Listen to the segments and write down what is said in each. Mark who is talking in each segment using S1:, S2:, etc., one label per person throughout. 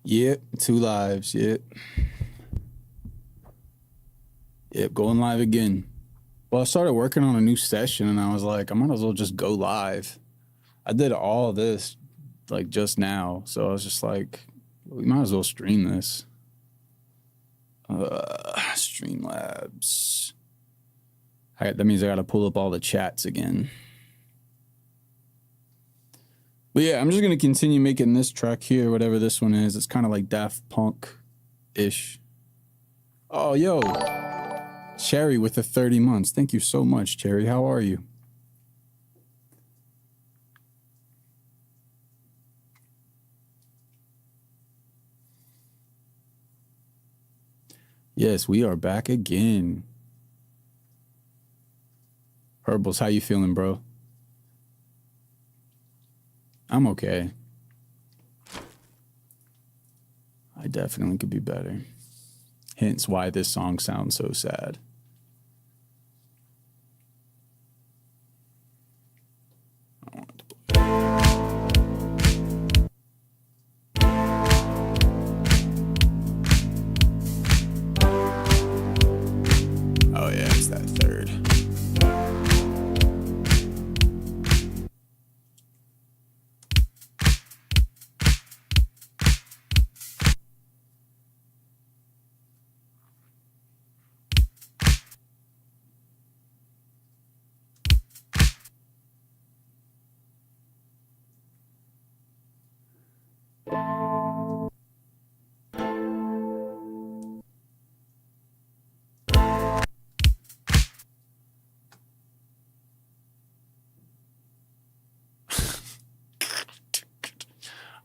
S1: Yep, 2 lives. Yep. Yep, going live again. Well, I started working on a new session and I was like, I might as well just go live. I did all this like just now. So I was just like, we might as well stream this. Streamlabs. That means I got to pull up all the chats again. But yeah, I'm just going to continue making this track here, whatever this one is. It's kind of like Daft Punk-ish. Oh, yo. Cherry with the 30 months. Thank you so much, Cherry. How are you? Yes, we are back again. Herbals, how you feeling, bro? I'm okay. I definitely could be better. Hence why this song sounds so sad. I don't want it to play. Oh yeah, it's that third.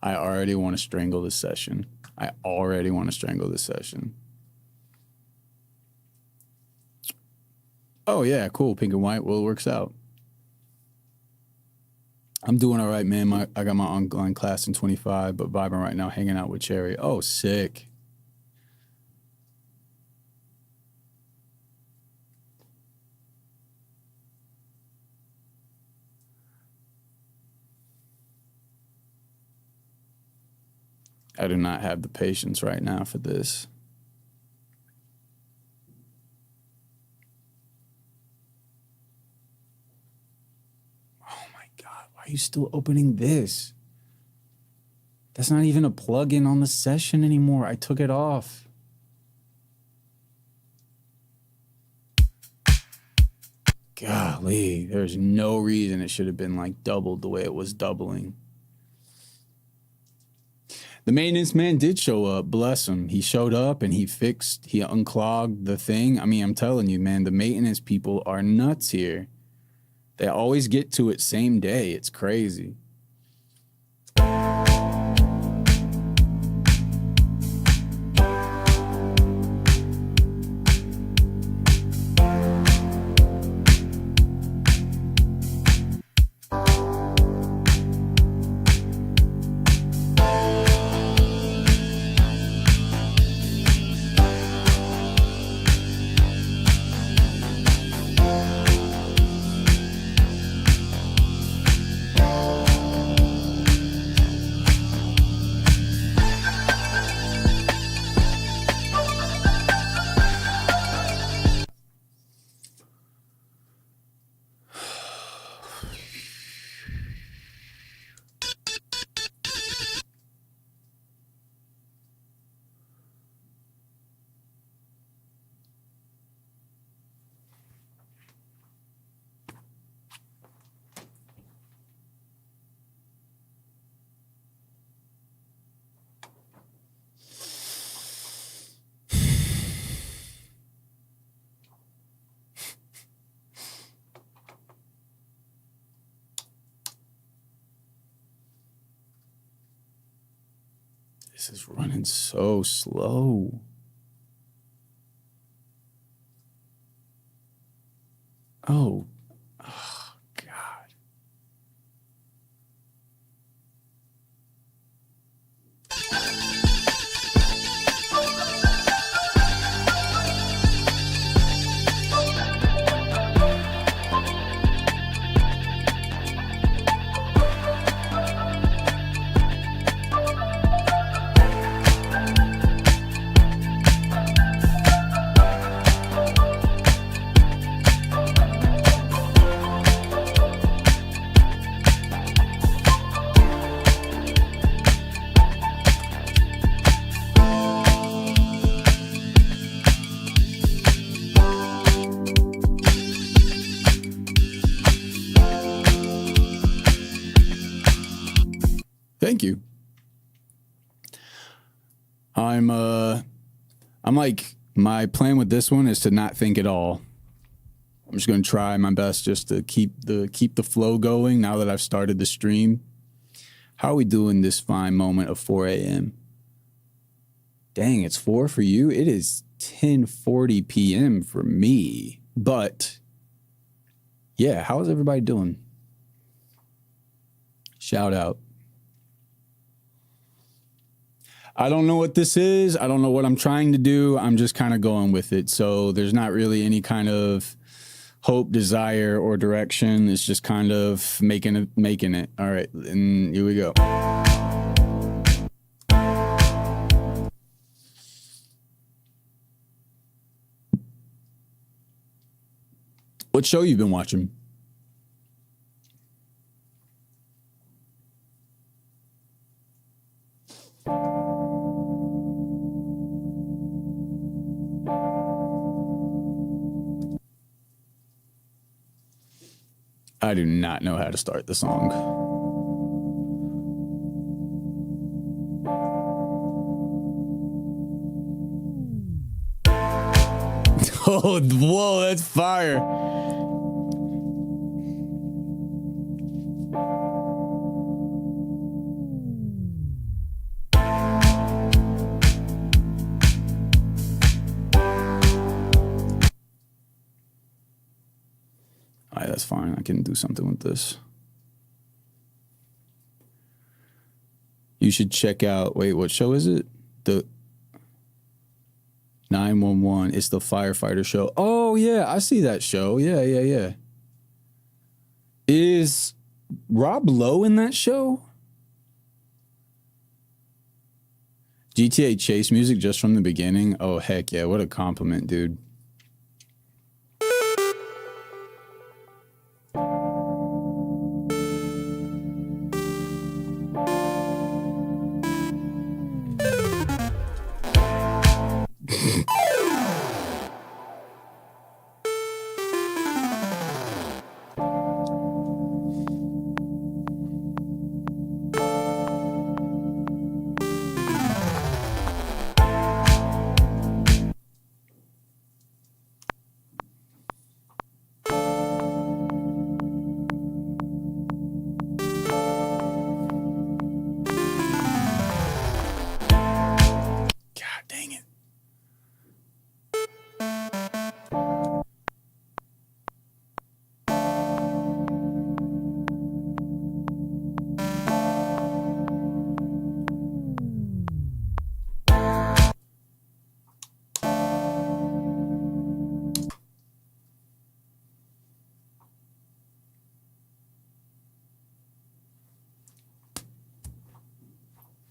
S1: I already want to strangle this session. Oh, yeah, cool. Pink and white. Well, it works out. I'm doing all right, man. I got my online class in 25, but vibing right now, hanging out with Cherry. Oh, sick. I do not have the patience right now for this. Oh my God, why are you still opening this? That's not even a plugin on the session anymore. I took it off. Golly, there's no reason it should have been like doubled the way it was doubling. The maintenance man did show up, bless him. He showed up and he unclogged the thing. I mean, I'm telling you, man, the maintenance people are nuts here. They always get to it same day. It's crazy. This is running so slow. Oh, God. Thank you. I'm like, my plan with this one is to not think at all. I'm just going to try my best just to keep the flow going now that I've started the stream. How are we doing this fine moment of 4 a.m.? Dang, it's 4 for you? It is 10:40 p.m. for me. But yeah, how is everybody doing? Shout out. I don't know what this is. I don't know what I'm trying to do. I'm just kind of going with it. So there's not really any kind of hope, desire, or direction. It's just kind of making it. All right, and here we go. What show you been watching? I do not know how to start the song. Oh, whoa, that's fire. All right, that's fine. I can do something with this. You should check out, wait, what show is it? The 911. It's the firefighter show. Oh, yeah, I see that show. Yeah. Is Rob Lowe in that show? GTA Chase music just from the beginning? Oh, heck yeah. What a compliment, dude.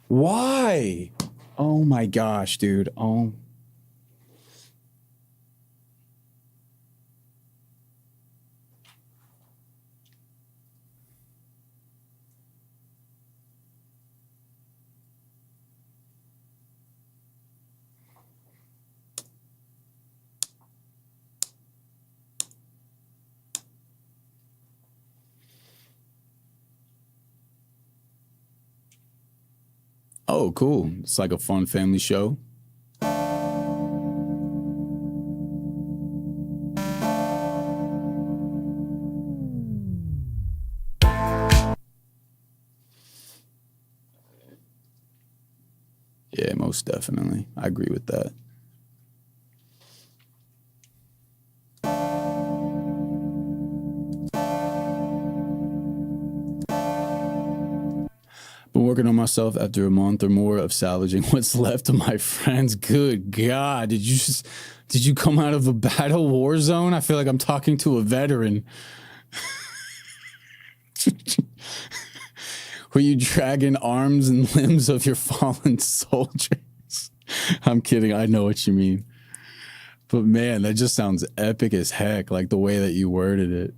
S1: Why? Oh my gosh, dude. Oh. Oh, cool. It's like a fun family show. Yeah, most definitely. I agree with that. Been working on myself after a month or more of salvaging what's left of my friends. Good God. Did you come out of a battle war zone? I feel like I'm talking to a veteran. Were you dragging arms and limbs of your fallen soldiers? I'm kidding. I know what you mean. But man, that just sounds epic as heck, like the way that you worded it.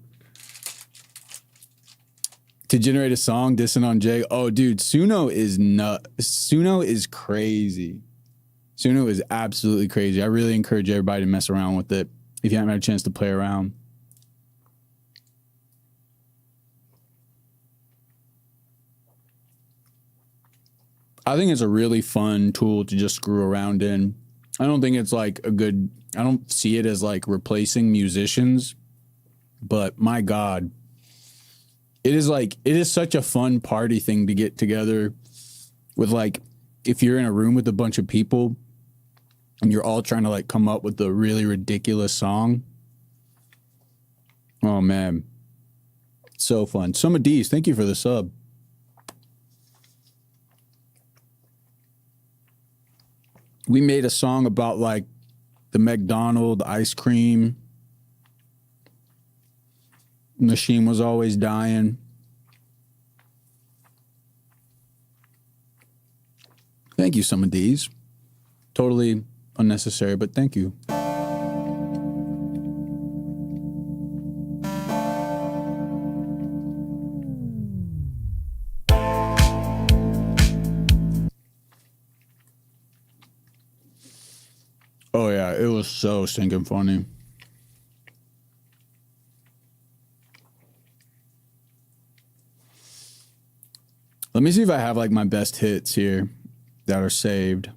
S1: To generate a song dissing on Jay. Oh, dude, Suno is Suno is crazy. Suno is absolutely crazy. I really encourage everybody to mess around with it if you haven't had a chance to play around. I think it's a really fun tool to just screw around in. I don't think it's like a good, I don't see it as like replacing musicians, but my God, it is such a fun party thing to get together with, like, if you're in a room with a bunch of people and you're all trying to like come up with a really ridiculous song. Oh man, so fun. Some of these, thank you for the sub. We made a song about like the McDonald's ice cream machine was always dying. Thank you, some of these. Totally unnecessary, but thank you. Oh yeah, it was so stinking funny. Let me see if I have like my best hits here that are saved.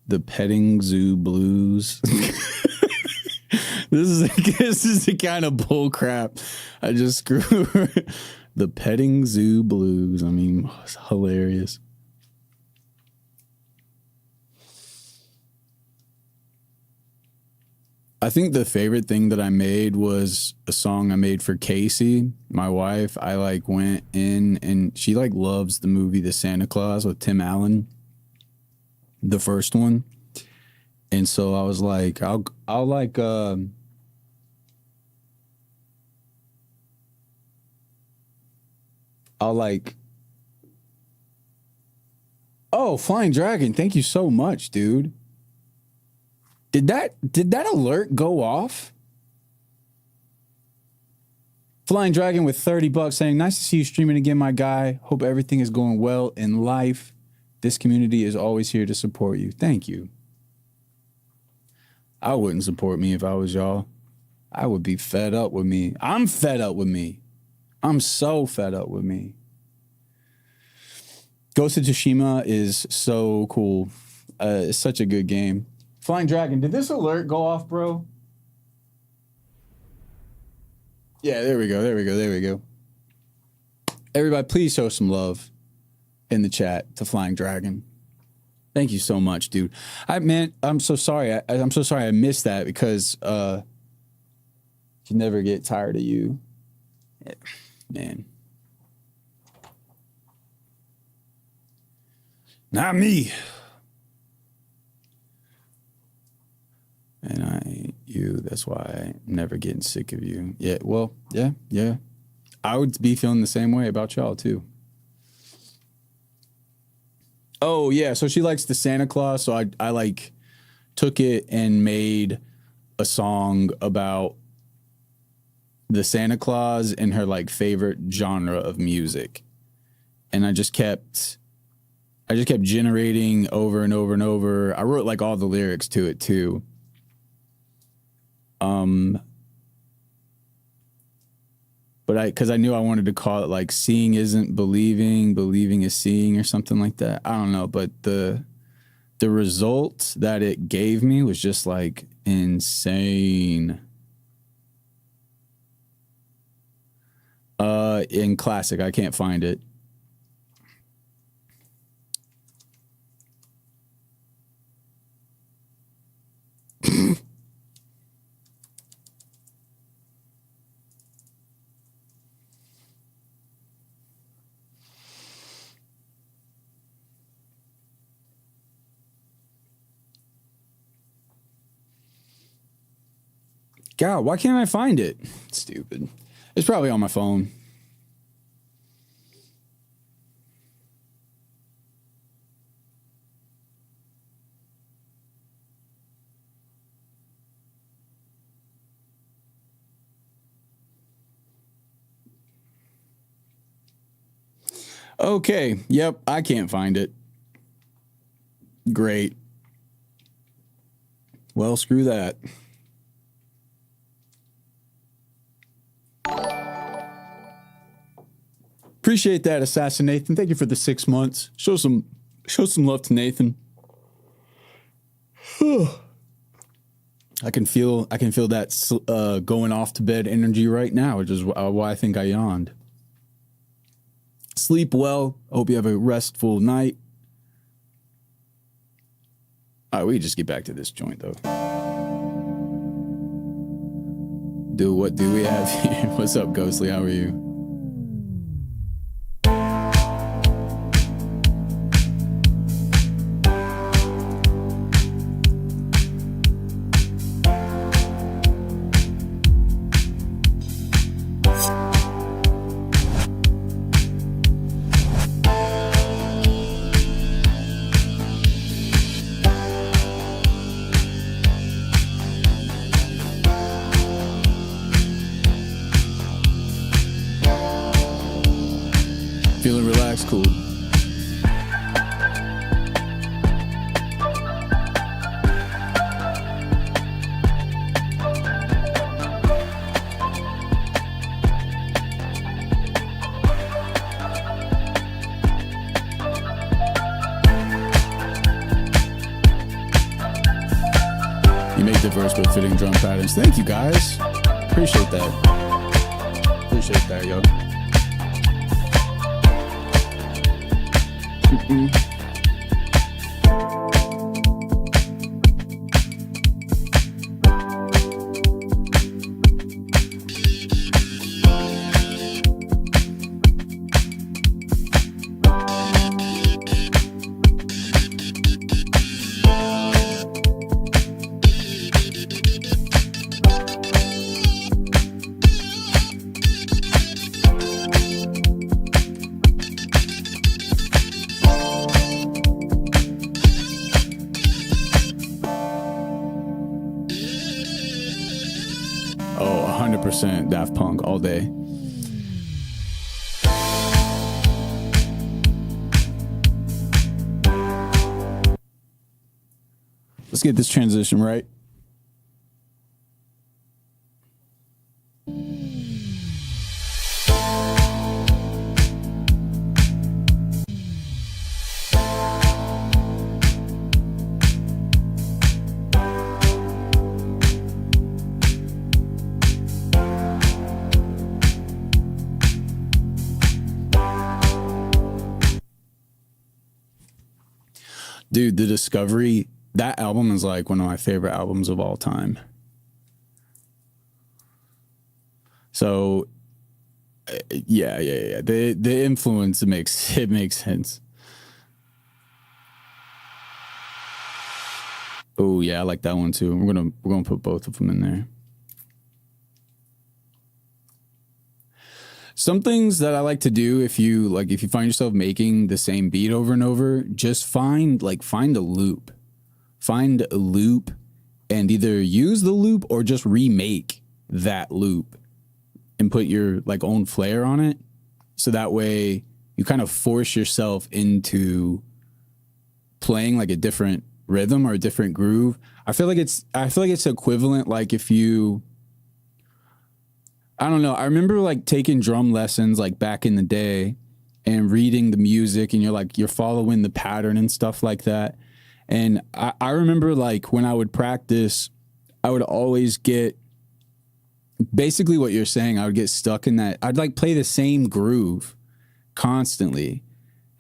S1: The petting zoo blues. This is the kind of bull crap I just screw. The petting zoo blues. I mean, it's hilarious. I think the favorite thing that I made was a song I made for Casey, my wife. I like went in and she like loves the movie The Santa Claus with Tim Allen, the first one. And so I was like, I'll like I'll like, oh, Flying Dragon, thank you so much, dude. Did that alert go off? Flying Dragon with $30 saying, nice to see you streaming again, my guy. Hope everything is going well in life. This community is always here to support you. Thank you. I wouldn't support me if I was y'all. I would be fed up with me. I'm fed up with me. I'm so fed up with me. Ghost of Tsushima is so cool. It's such a good game. Flying Dragon, did this alert go off, bro? Yeah, there we go. There we go. There we go. Everybody, please show some love in the chat to Flying Dragon. Thank you so much, dude. I'm so sorry. I'm so sorry I missed that because you never get tired of you. Man. Not me. And I ain't you. That's why I'm never getting sick of you. Yeah, well, yeah. I would be feeling the same way about y'all, too. Oh, yeah. So she likes the Santa Claus. So I like took it and made a song about the Santa Claus and her like favorite genre of music. And I just kept generating over and over and over. I wrote like all the lyrics to it too. But because I knew I wanted to call it like seeing isn't believing, believing is seeing or something like that. I don't know, but the result that it gave me was just like insane. In Classic, I can't find it. God, why can't I find it? Stupid. It's probably on my phone. Okay. Yep. I can't find it. Great. Well, screw that. Appreciate that, Assassin Nathan. Thank you for the 6 months. Show some love to Nathan. I can feel that going off to bed energy right now, which is why I think I yawned. Sleep well. Hope you have a restful night. All right, we can just get back to this joint though. What do we have here? What's up, Ghostly? How are you? Feeling relaxed, cool. You make diverse but fitting drum patterns. Thank you, guys. Appreciate that. Appreciate that, yo. Oh, 100% Daft Punk all day. Let's get this transition right. Dude, The Discovery, that album is like one of my favorite albums of all time. So, yeah. The influence makes sense. Oh yeah, I like that one too. We're gonna put both of them in there. Some things that I like to do if you find yourself making the same beat over and over, just find a loop. Find a loop and either use the loop or just remake that loop and put your own flair on it. So that way you kind of force yourself into playing like a different rhythm or a different groove. I feel like it's equivalent like if you, I don't know. I remember taking drum lessons back in the day and reading the music and you're following the pattern and stuff like that. And I remember when I would practice, I would always get basically what you're saying. I would get stuck in that. I'd play the same groove constantly.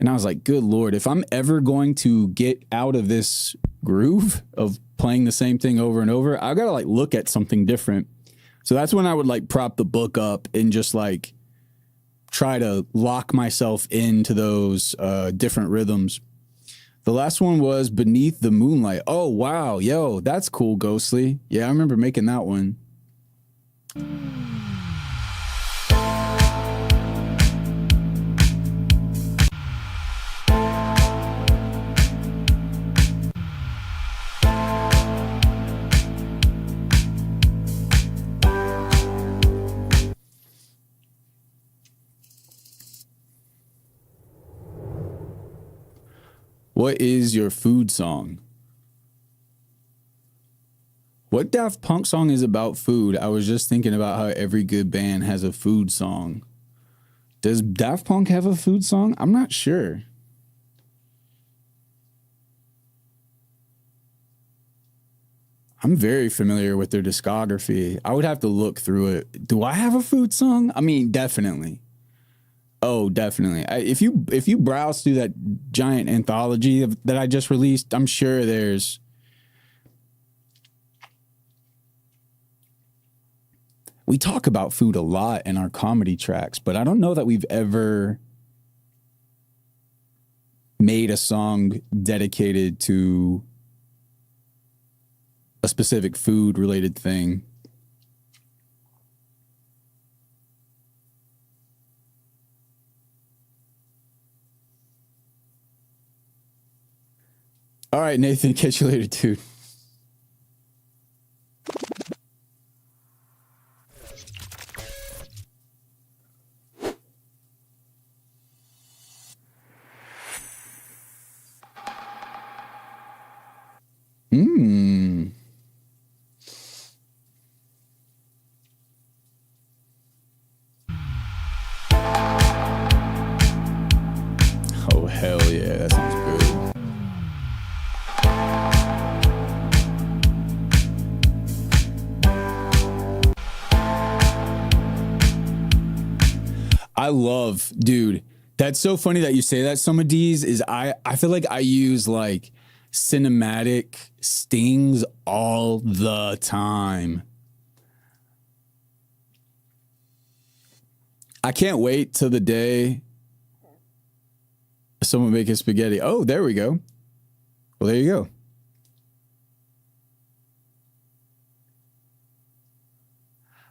S1: And I was like, good Lord, if I'm ever going to get out of this groove of playing the same thing over and over, I got to look at something different. So that's when I would prop the book up and just try to lock myself into those different rhythms. The last one was Beneath the Moonlight. Oh, wow. Yo, that's cool, Ghostly. Yeah, I remember making that one. What is your food song? What Daft Punk song is about food? I was just thinking about how every good band has a food song. Does Daft Punk have a food song? I'm not sure. I'm very familiar with their discography. I would have to look through it. Do I have a food song? I mean, definitely. Oh, definitely. If you browse through that giant anthology that I just released, I'm sure there's. We talk about food a lot in our comedy tracks, but I don't know that we've ever made a song dedicated to a specific food related thing. All right, Nathan, catch you later, dude. Oh, hell yeah, that sounds good. I love, dude, that's so funny that you say that. Some of these is I feel like I use like cinematic stings all the time. I can't wait till the day someone making spaghetti. Oh, there we go. Well, there you go.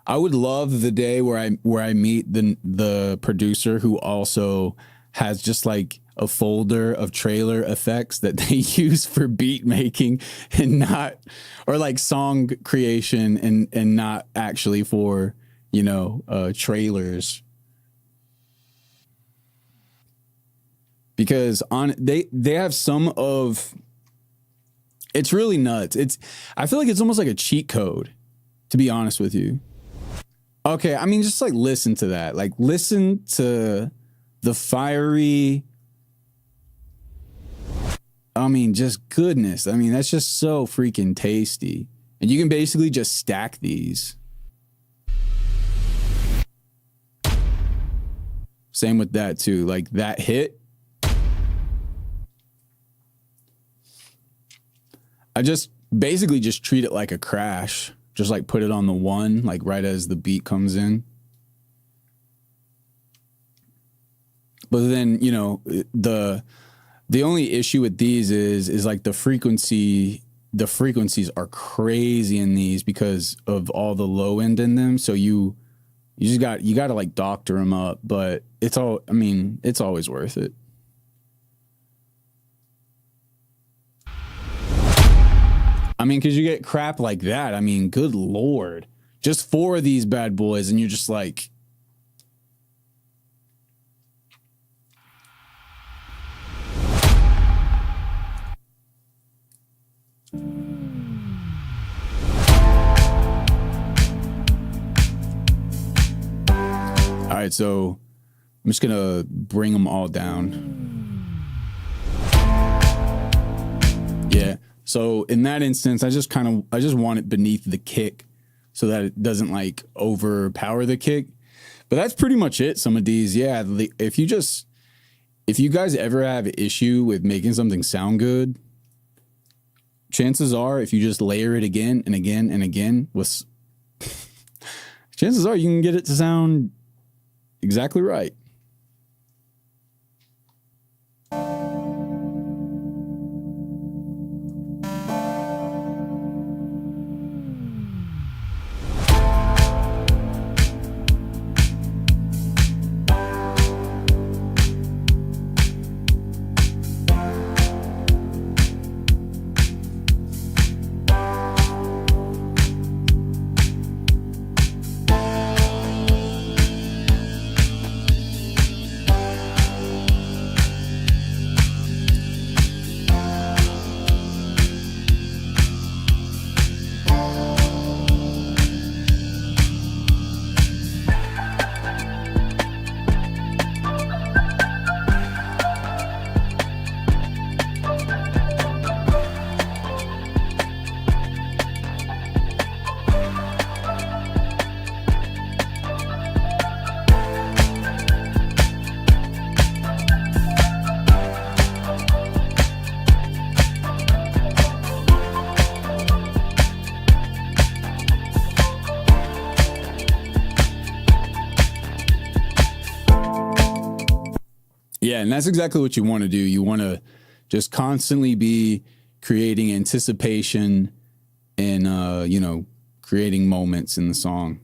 S1: I would love the day where I meet the producer who also has just like a folder of trailer effects that they use for beat making and not, or like song creation and not actually for, trailers. Because they have some of, it's really nuts. I feel like it's almost like a cheat code, to be honest with you. Okay, I mean, just like listen to that. Like listen to the fiery, I mean, just goodness. I mean, that's just so freaking tasty. And you can basically just stack these. Same with that too. Like that hit. I just basically just treat it like a crash. Just like put it on the one, like right as the beat comes in. But then, the only issue with these is like the frequencies are crazy in these because of all the low end in them. So you got to like doctor them up, but it's always worth it. I mean, because you get crap like that. I mean, good Lord. Just 4 of these bad boys, and you're just like... All right, so I'm just going to bring them all down. Yeah. So in that instance, I just want it beneath the kick so that it doesn't like overpower the kick. But that's pretty much it. Some of these, yeah. If you guys ever have an issue with making something sound good, chances are if you just layer it again and again and again, chances are you can get it to sound exactly right. Yeah, and that's exactly what you want to do. You want to just constantly be creating anticipation and creating moments in the song.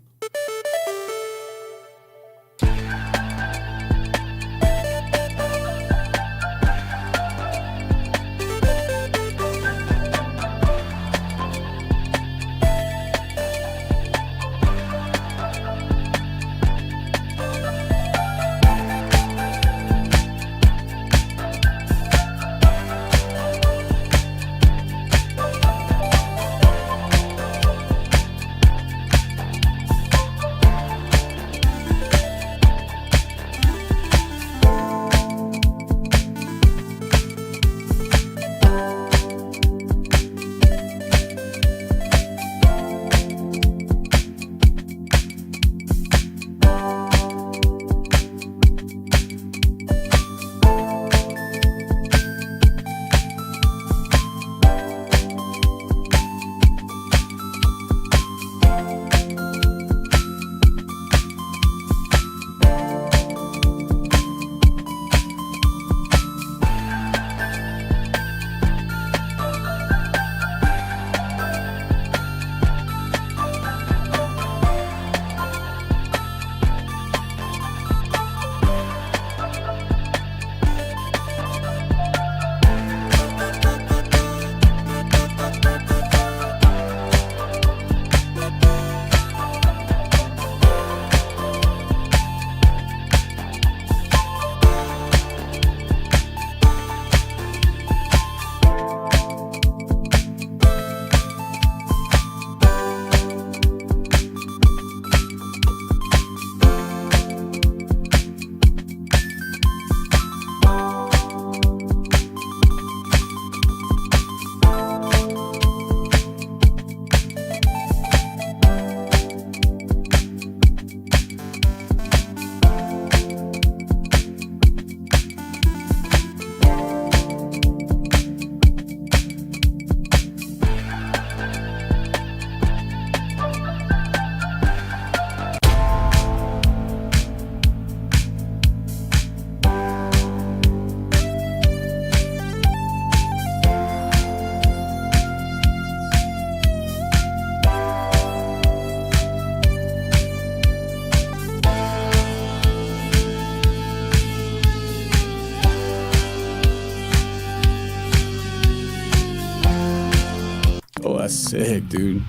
S1: Oh, that's sick, dude.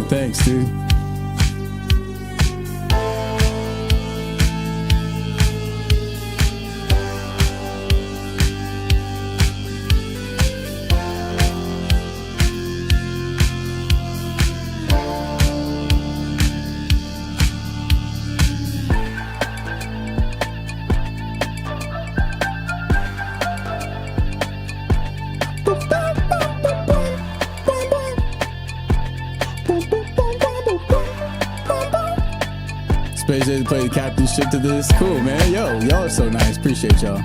S1: Thanks, dude. Space Age play the captain shit to this. Cool, man. Yo, y'all are so nice. Appreciate y'all.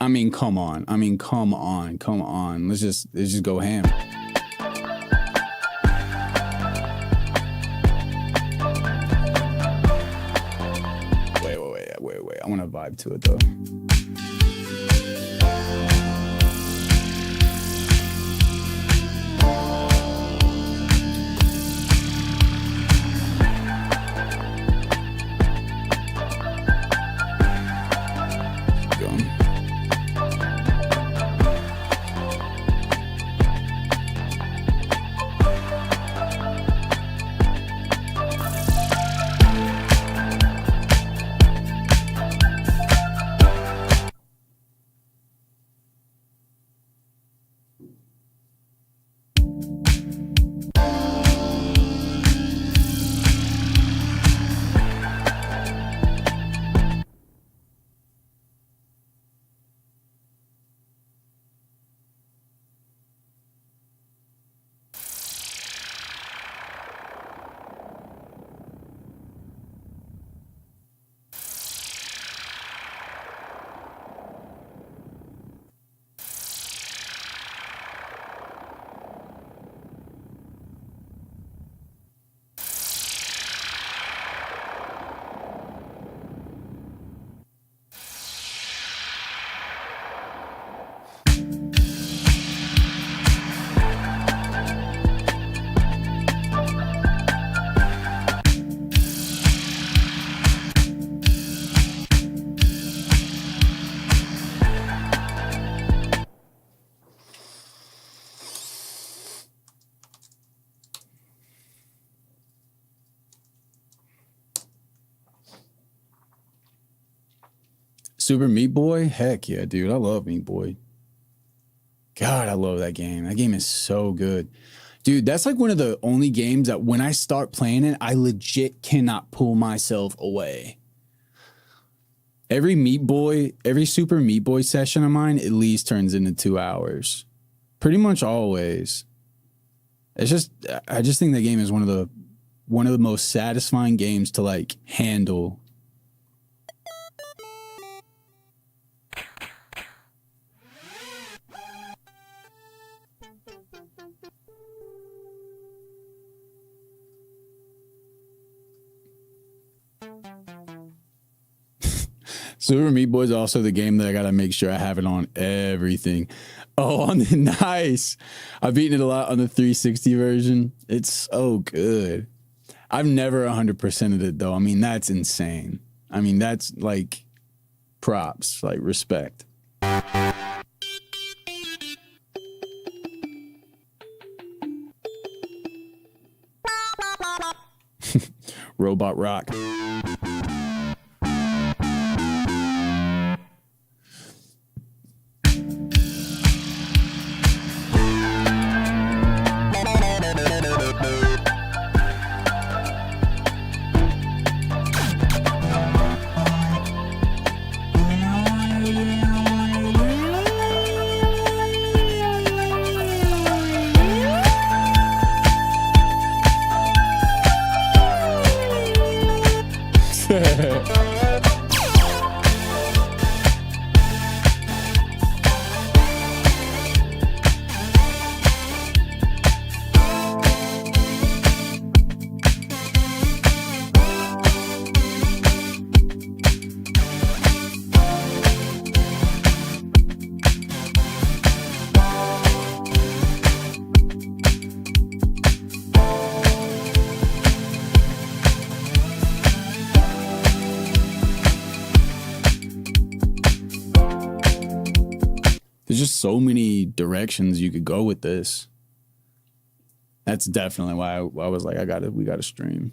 S1: I mean, come on. Come on. Let's just go ham. Wait. I want to vibe to it though. Super Meat Boy? Heck yeah, dude. I love Meat Boy. God, I love that game. That game is so good. Dude, that's like one of the only games that when I start playing it, I legit cannot pull myself away. Every Super Meat Boy session of mine at least turns into 2 hours. Pretty much always. I just think that game is one of the most satisfying games to like handle. Super Meat Boy is also the game that I gotta make sure I have it on everything. Oh, on the nice. I've beaten it a lot on the 360 version. It's so good. I've never 100%ed it though. I mean, that's insane. I mean, that's like props, like respect. Robot Rock. There's just so many directions you could go with this. That's definitely why I was like, we gotta stream.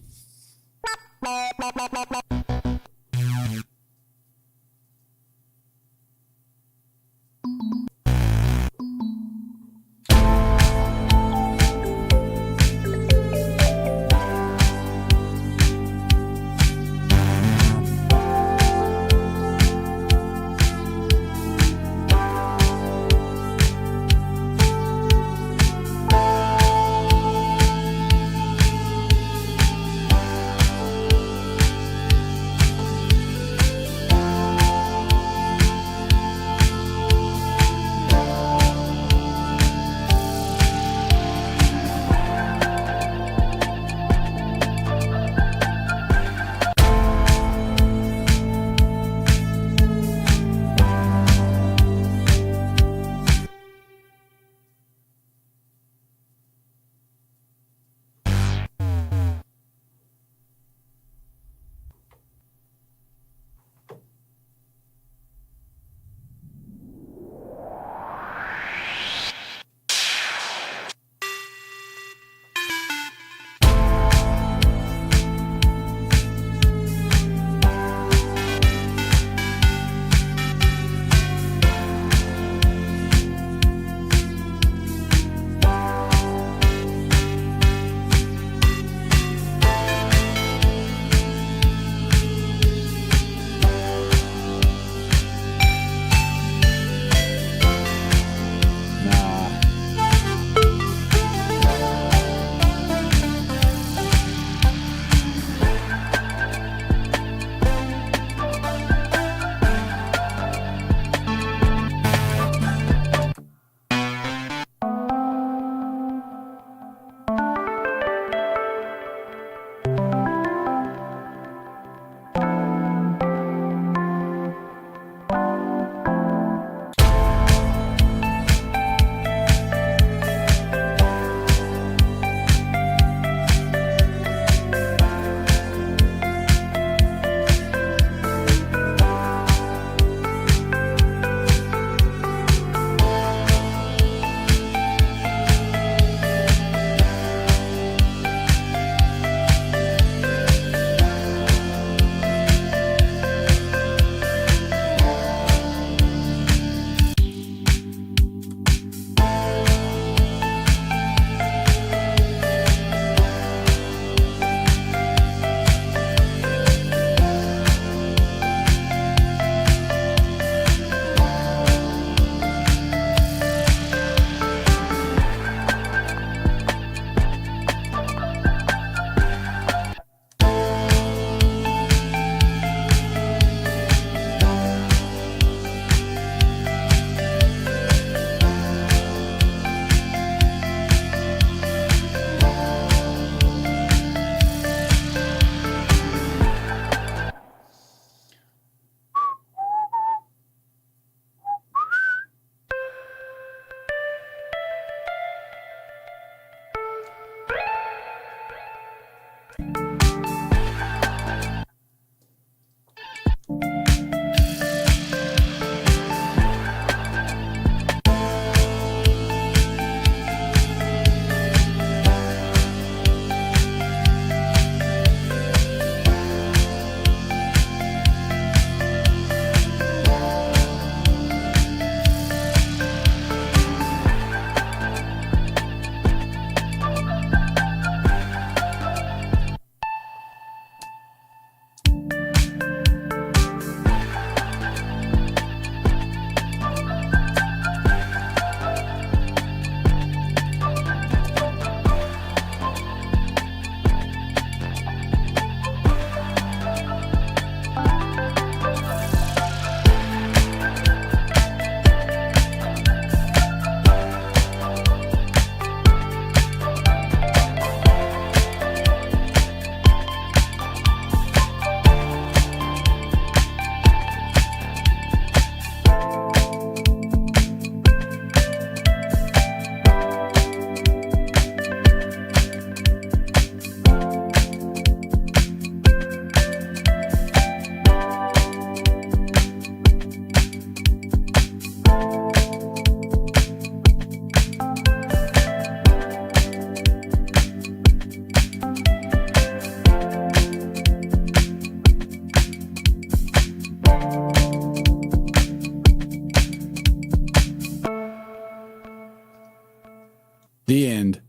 S1: The end.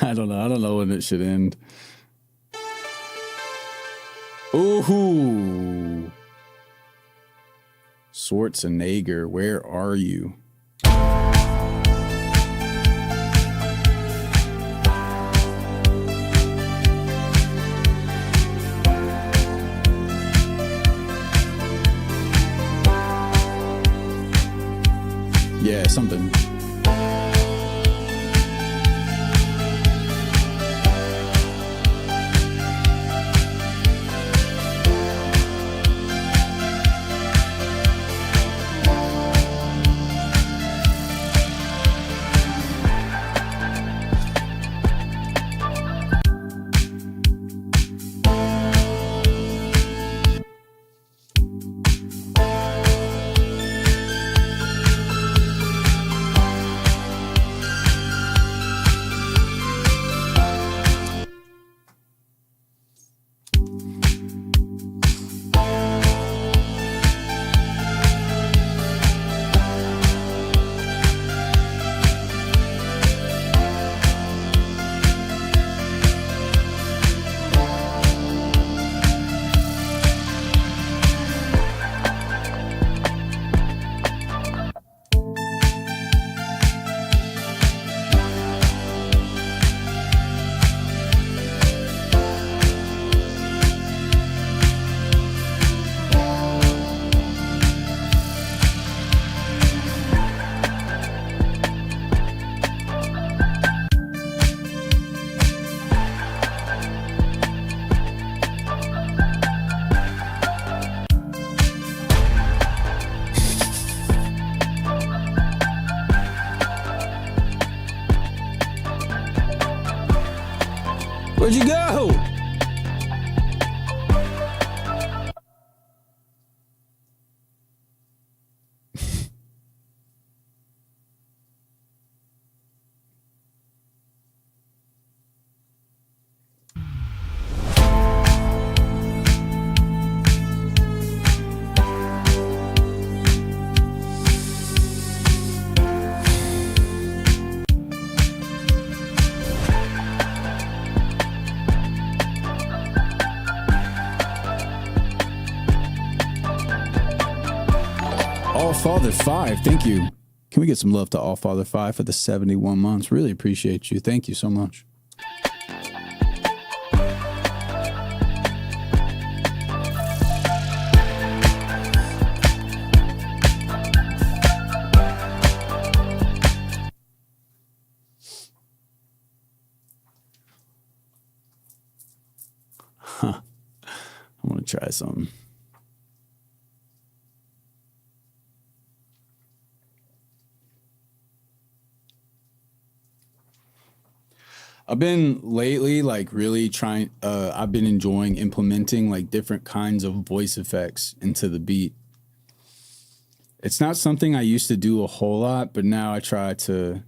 S1: I don't know. I don't know when it should end. Ooh. Schwarzenegger, where are you? Yeah, something. Where'd you go? Allfather 5, thank you. Can we get some love to Allfather 5 for the 71 months? Really appreciate you. Thank you so much. Huh. I want to try something. I've been lately like really trying, I've been enjoying implementing like different kinds of voice effects into the beat. It's not something I used to do a whole lot, but now I try to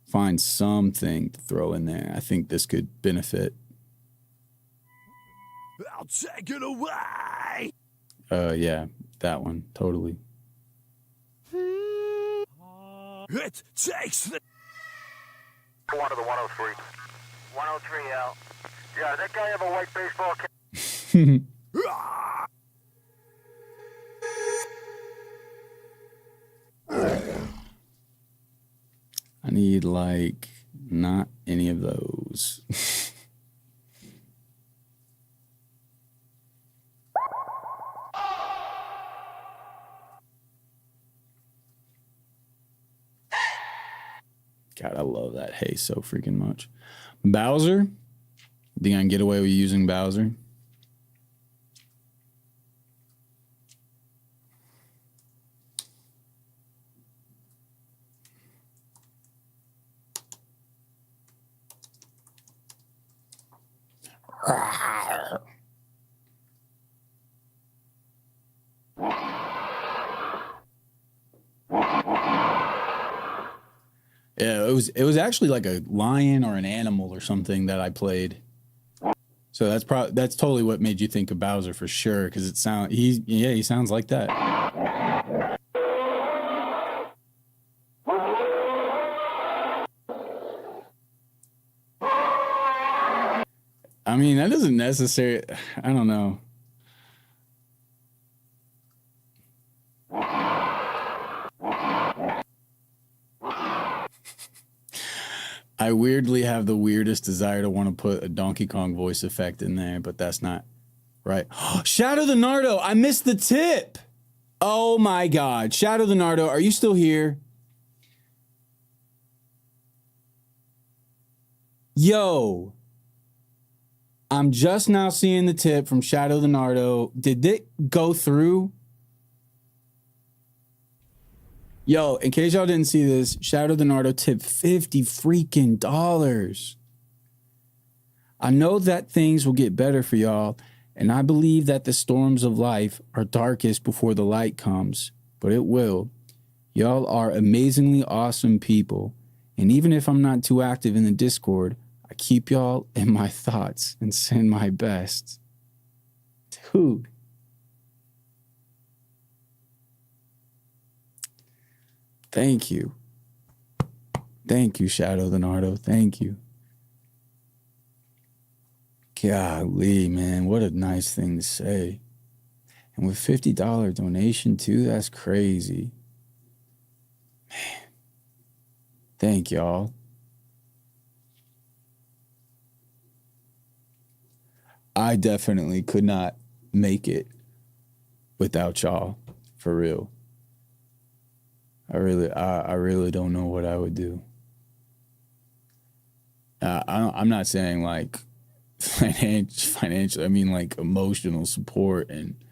S1: find something to throw in there. I think this could benefit.
S2: I'll take it away.
S1: Yeah, that one, totally.
S2: It takes the...
S3: One to the 103. 103 out. Yeah, that guy have a white baseball cap?
S1: I need like not any of those. God, I love that hay so freaking much. Bowser? Think I can get away with using Bowser? Yeah, it was actually like a lion or an animal or something that I played. So that's totally what made you think of Bowser for sure, because he sounds like that. I mean, that doesn't necessarily, I don't know. I weirdly have the weirdest desire to want to put a Donkey Kong voice effect in there, but that's not right. Shadow the Nardo, I missed the tip. Oh my God. Shadow the Nardo, are you still here? Yo, I'm just now seeing the tip from Shadow the Nardo. Did it go through? Yo, in case y'all didn't see this, Shadow the Nardo tipped $50 freaking dollars. I know that things will get better for y'all, and I believe that the storms of life are darkest before the light comes, but it will. Y'all are amazingly awesome people, and even if I'm not too active in the Discord, I keep y'all in my thoughts and send my best. Dude. Thank you. Thank you, Shadow the Nardo. Thank you. Golly, man, what a nice thing to say. And with $50 donation too, that's crazy. Man. Thank y'all. I definitely could not make it without y'all, for real. I really don't know what I would do. I'm not saying like financial. I mean like emotional support, and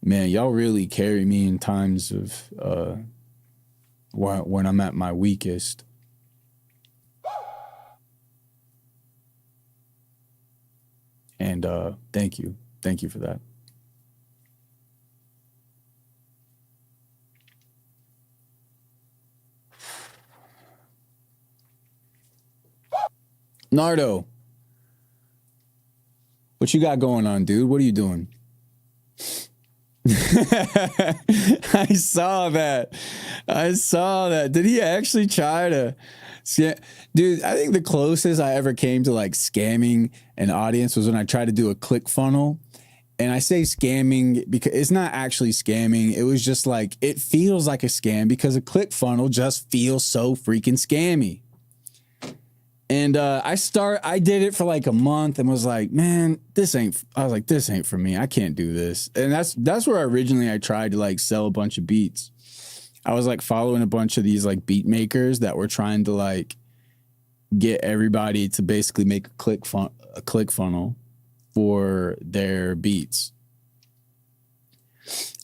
S1: man, y'all really carry me in times of when I'm at my weakest. And thank you for that. Nardo, what you got going on, dude? What are you doing? I saw that. Did he actually try to scam? Dude, I think the closest I ever came to like scamming an audience was when I tried to do a click funnel. And I say scamming because it's not actually scamming. It was just like, it feels like a scam because a click funnel just feels so freaking scammy. And I did it for like a month and was like, man, this ain't for me. I can't do this. And that's where originally I tried to like sell a bunch of beats. I was like following a bunch of these like beat makers that were trying to like get everybody to basically make a click funnel for their beats.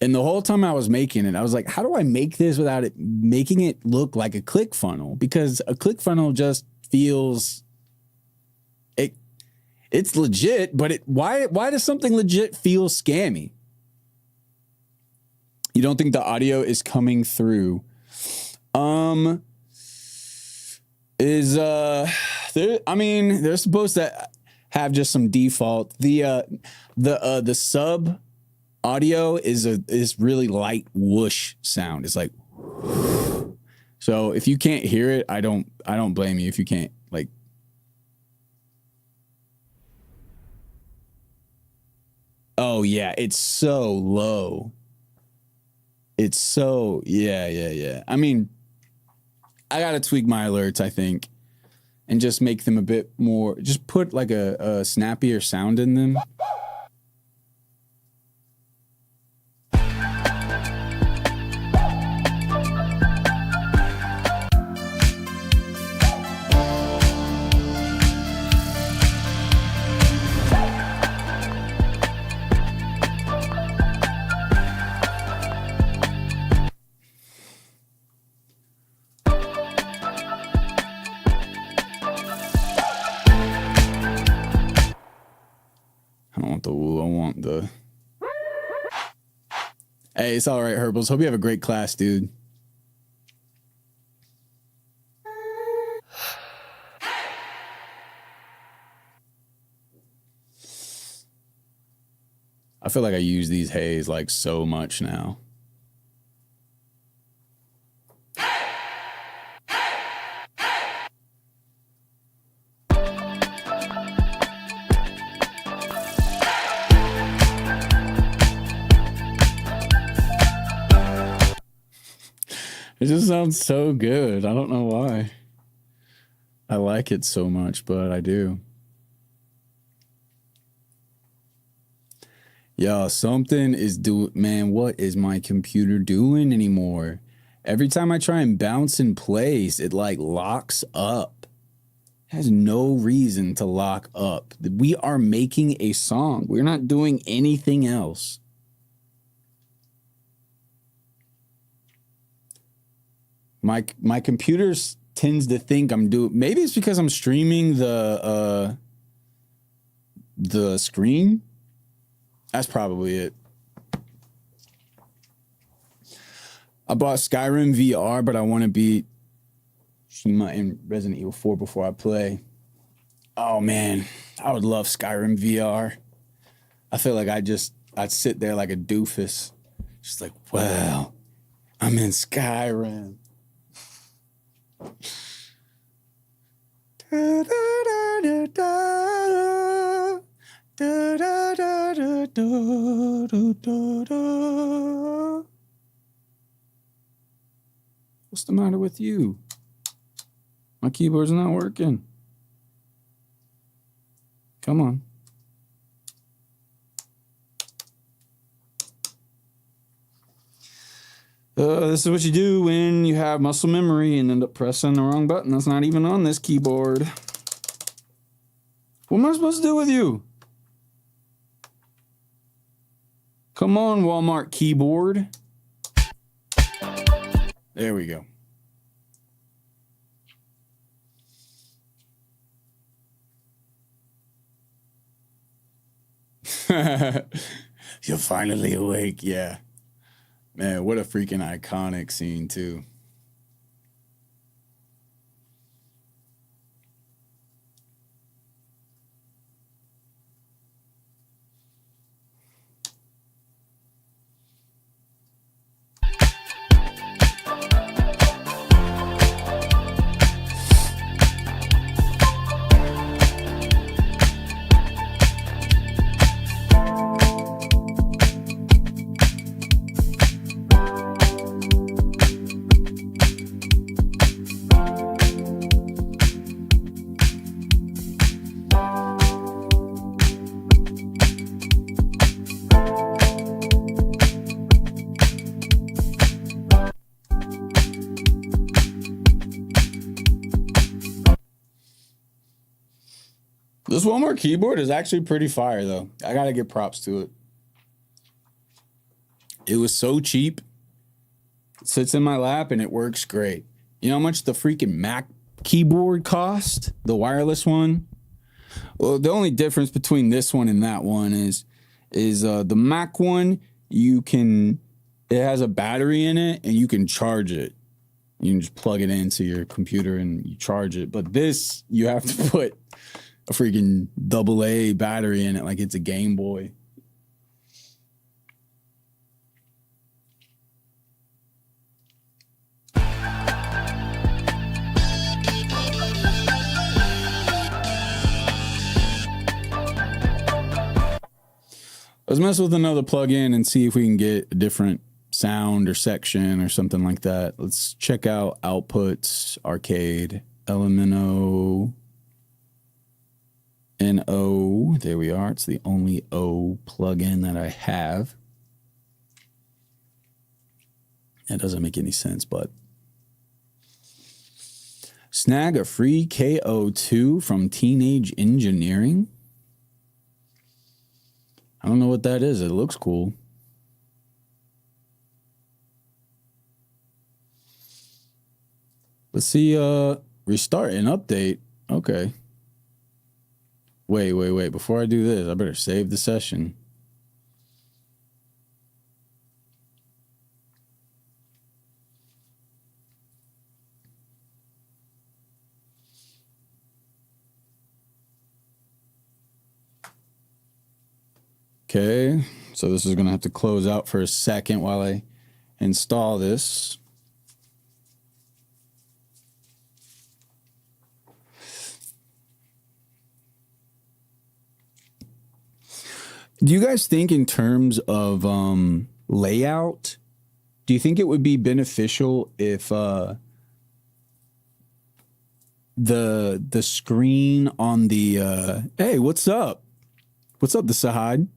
S1: And the whole time I was making it, I was like, how do I make this without it making it look like a click funnel? Because a click funnel just feels it's legit, but why does something legit feel scammy? You don't think the audio is coming through? They're supposed to have just some default. The sub audio is really light whoosh sound. It's like, so if you can't hear it, I don't blame you if you can't like. Oh yeah, it's so low. It's so yeah. I mean, I gotta tweak my alerts, I think, and just make them a bit more. Just put like a snappier sound in them. Hey, it's all right, Herbals. Hope you have a great class, dude. I feel like I use these hays like so much now. It just sounds so good. I don't know why. I like it so much, but I do. Yo, something is man, what is my computer doing anymore? Every time I try and bounce in place, it like locks up. It has no reason to lock up. We are making a song. We're not doing anything else. My computer tends to think I'm doing. Maybe it's because I'm streaming the screen. That's probably it. I bought Skyrim VR, but I want to beat Shima and Resident Evil 4 before I play. Oh man, I would love Skyrim VR. I feel like I'd sit there like a doofus. Just like, wow, I'm in Skyrim. Da, da, da, da, da. Da, da, da, da, da, da, da. What's the matter with you? My keyboard's not working. Come on. This is what you do when you have muscle memory and end up pressing the wrong button. That's not even on this keyboard. What am I supposed to do with you? Come on, Walmart keyboard. There we go. You're finally awake, yeah. Man, what a freaking iconic scene, too. This Walmart keyboard is actually pretty fire, though. I gotta give props to it. It was so cheap. It sits in my lap and it works great. You know how much the freaking Mac keyboard cost? The wireless one? Well, the only difference between this one and that one is the Mac one, it has a battery in it and you can charge it. You can just plug it into your computer and you charge it. But this, you have to put a freaking AA battery in it like it's a Game Boy. Let's mess with another plugin and see if we can get a different sound or section or something like that. Let's check out Outputs, Arcade, Elemento, NO. There we are. It's the only O plugin that I have. That doesn't make any sense, but snag a free KO2 from Teenage Engineering. I don't know what that is. It looks cool. Let's see. Restart and update. Okay. Wait. Before I do this, I better save the session. Okay, so this is going to have to close out for a second while I install this. Do you guys think in terms of layout, Do you think it would be beneficial if the screen on the hey, what's up? What's up, the Sahad?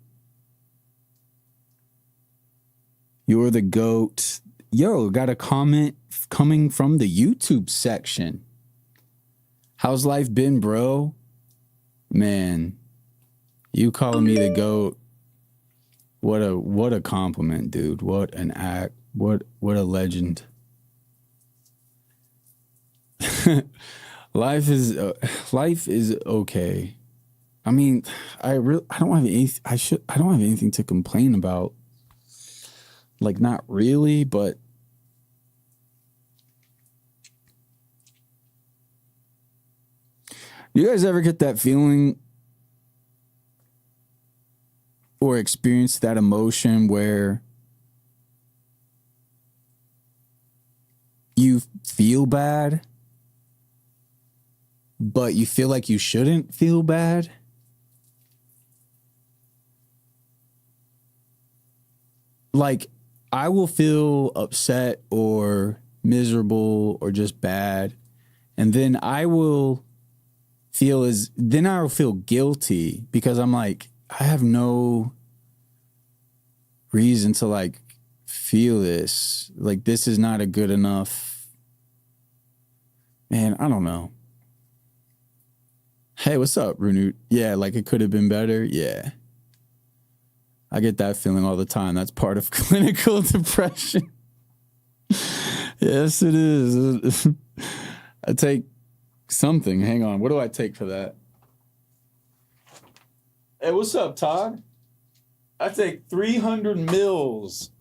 S1: You're the GOAT. Yo, got a comment coming from the YouTube section. How's life been, bro? Man, you calling me the GOAT. What a compliment, dude. What an act. What a legend. Life is okay. I mean, I don't have anything to complain about. Like, not really, but do you guys ever get that feeling or experience that emotion where you feel bad, but you feel like you shouldn't feel bad? Like, I will feel upset or miserable or just bad, and then I will feel guilty because I'm like, I have no reason to like feel this. Like, this is not a good enough. Man, I don't know. Hey, what's up, Runut? Yeah, like it could have been better. Yeah. I get that feeling all the time. That's part of clinical depression. Yes, it is. I take something. Hang on. What do I take for that? Hey, what's up, Todd? I take 300 mils.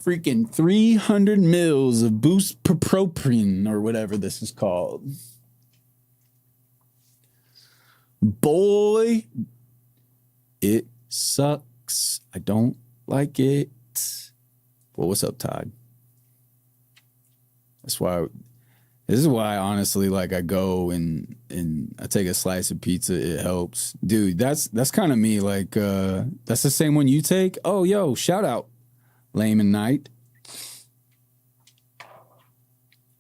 S1: Freaking 300 mils of boost propropine or whatever this is called. Boy, it sucks. I don't like it. Well, what's up, Todd? This is why honestly, like, I go and I take a slice of pizza. It helps. Dude, that's kind of me. Like, that's the same one you take. Oh, yo, shout out. Layman Knight.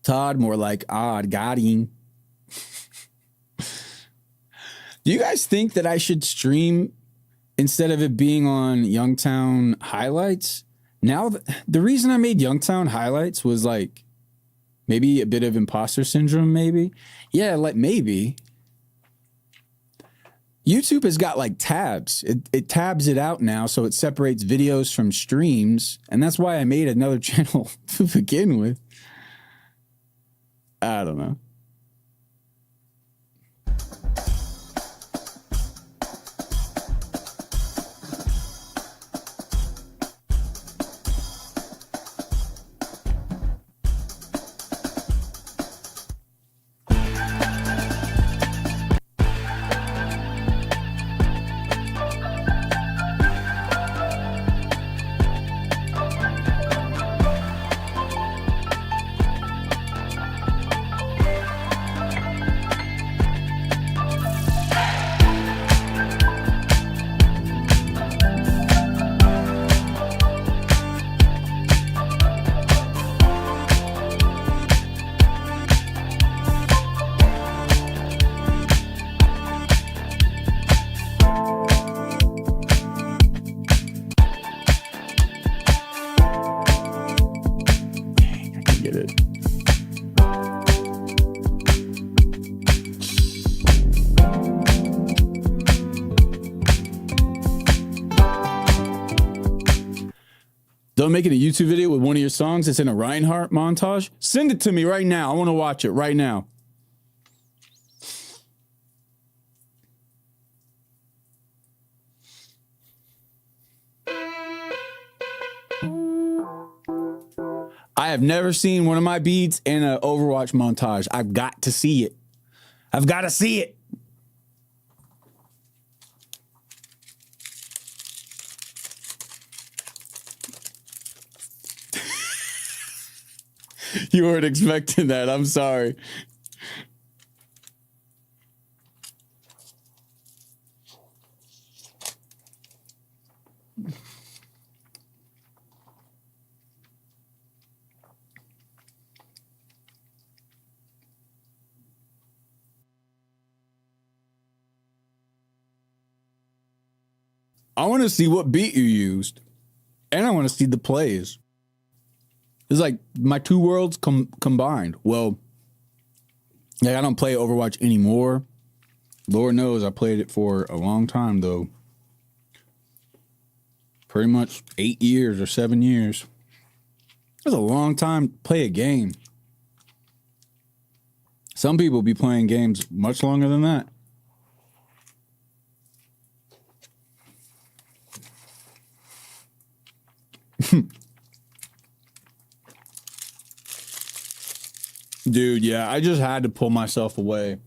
S1: Todd, more like odd, got him. Do you guys think that I should stream instead of it being on Youngtown Highlights? Now, the reason I made Youngtown Highlights was like maybe a bit of imposter syndrome, maybe. Yeah, like maybe. YouTube has got like tabs. It tabs it out now, so it separates videos from streams. And that's why I made another channel to begin with. I don't know. Done making a YouTube video with one of your songs that's in a Reinhardt montage? Send it to me right now. I want to watch it right now. I have never seen one of my beats in an Overwatch montage. I've got to see it. I've got to see it. You weren't expecting that. I'm sorry. I want to see what beat you used, and I want to see the plays. It's like my two worlds combined. Well, yeah, I don't play Overwatch anymore. Lord knows I played it for a long time, though. Pretty much 8 years or 7 years. That's a long time to play a game. Some people be playing games much longer than that. Dude, yeah, I just had to pull myself away.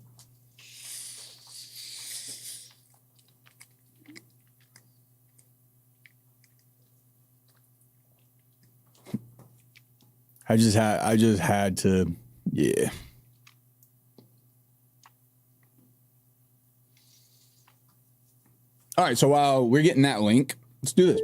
S1: I just had to, yeah. All right, so while we're getting that link, let's do this.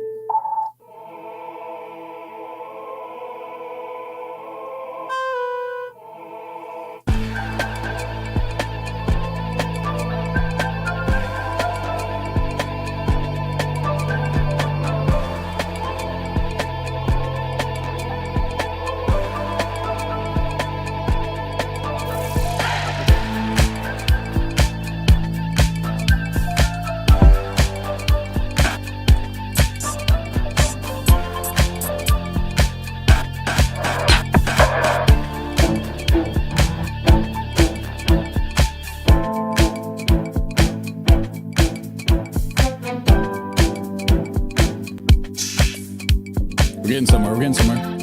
S1: We're getting somewhere. We're getting somewhere.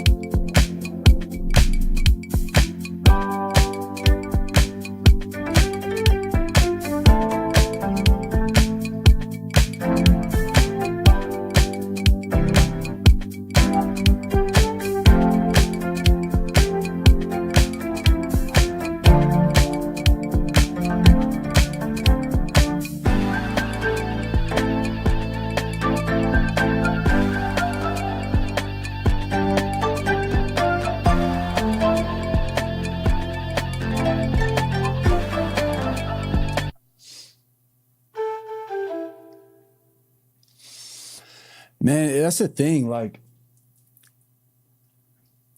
S1: Man, that's the thing. Like,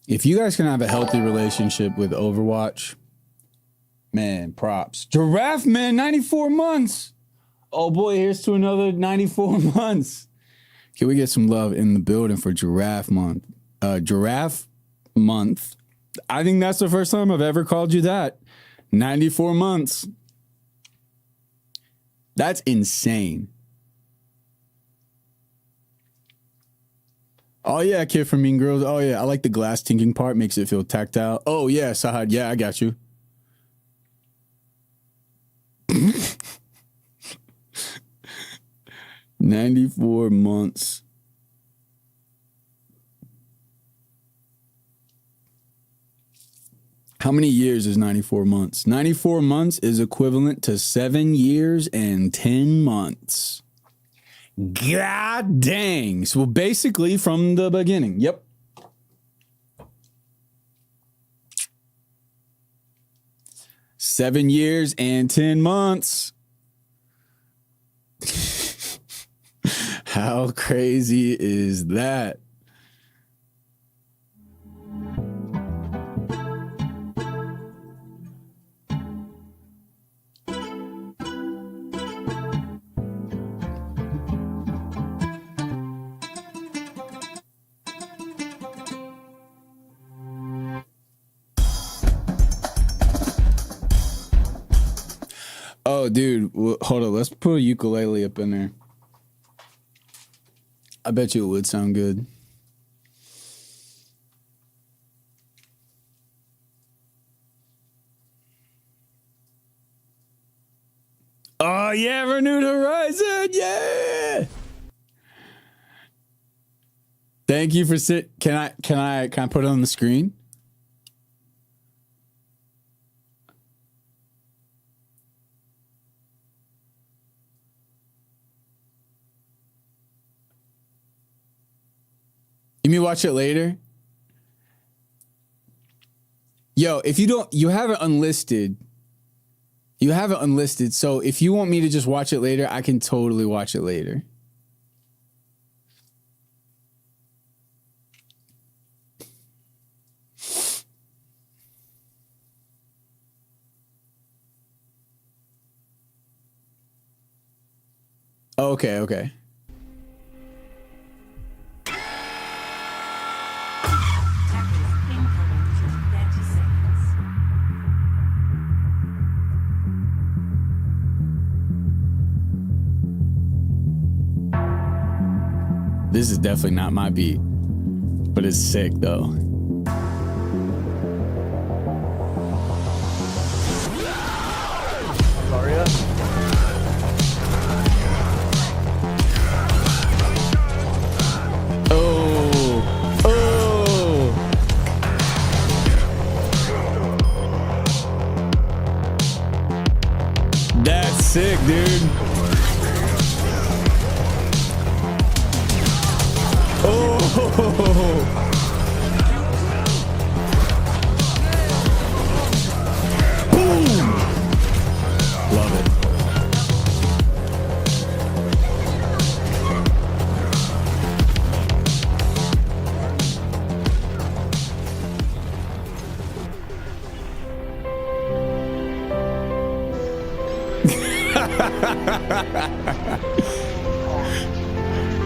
S1: if you guys can have a healthy relationship with Overwatch, man, props. Giraffe Man, 94 months. Oh boy, here's to another 94 months. Can we get some love in the building for Giraffe Month? Giraffe Month. I think that's the first time I've ever called you that. 94 months. That's insane. Oh, yeah, Kid from Mean Girls. Oh, yeah, I like the glass tinking part. Makes it feel tactile. Oh, yeah, Sahad. Yeah, I got you. 94 months. How many years is 94 months? 94 months is equivalent to 7 years and 10 months. God dang. So basically from the beginning. Yep. Seven years and 10 months. How crazy is that? Oh, dude, hold on. Let's put a ukulele up in there. I bet you it would sound good. Oh, yeah, Renewed Horizon. Yeah. Thank you for Can I put it on the screen? You mean watch it later? Yo, if you have it unlisted. You have it unlisted. So if you want me to just watch it later, I can totally watch it later. Okay, okay. This is definitely not my beat, but it's sick though.
S4: Aria.
S1: Oh, oh. That's sick, dude. Oh. Boom. Love it.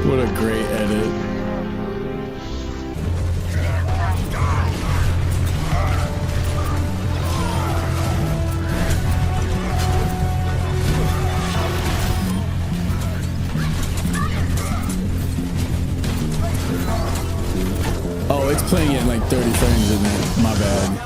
S1: What a great edit. Oh, it's playing it in like 30 frames, isn't it? My bad.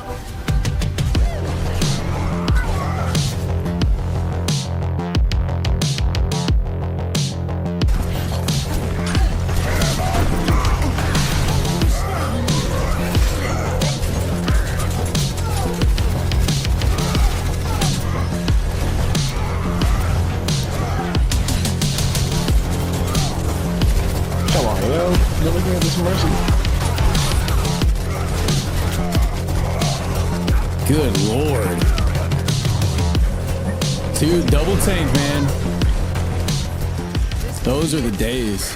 S4: Come on, yo. You're looking at this mercy.
S1: Good Lord. Dude, double tank, man. Those are the days.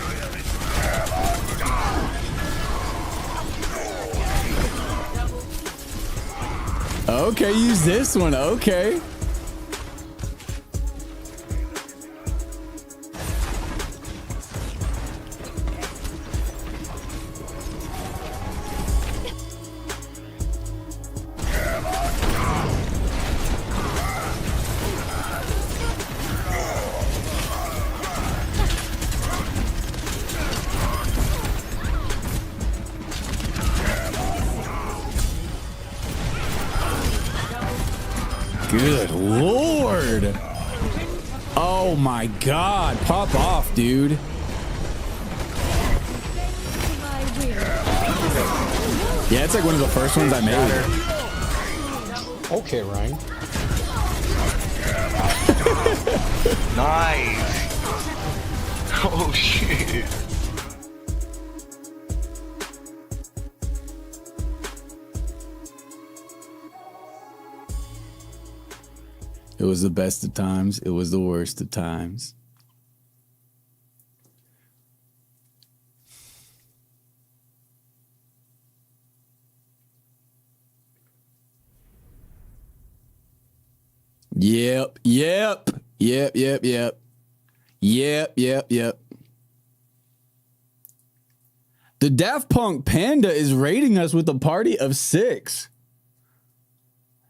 S1: Okay, use this one. Okay. Good Lord. Oh my God. Pop off, dude. Yeah, it's like one of the first ones I made.
S4: Okay, Ryan.
S5: Nice. Oh shit.
S1: It was the best of times. It was the worst of times. Yep. The Daft Punk Panda is rating us with a party of 6.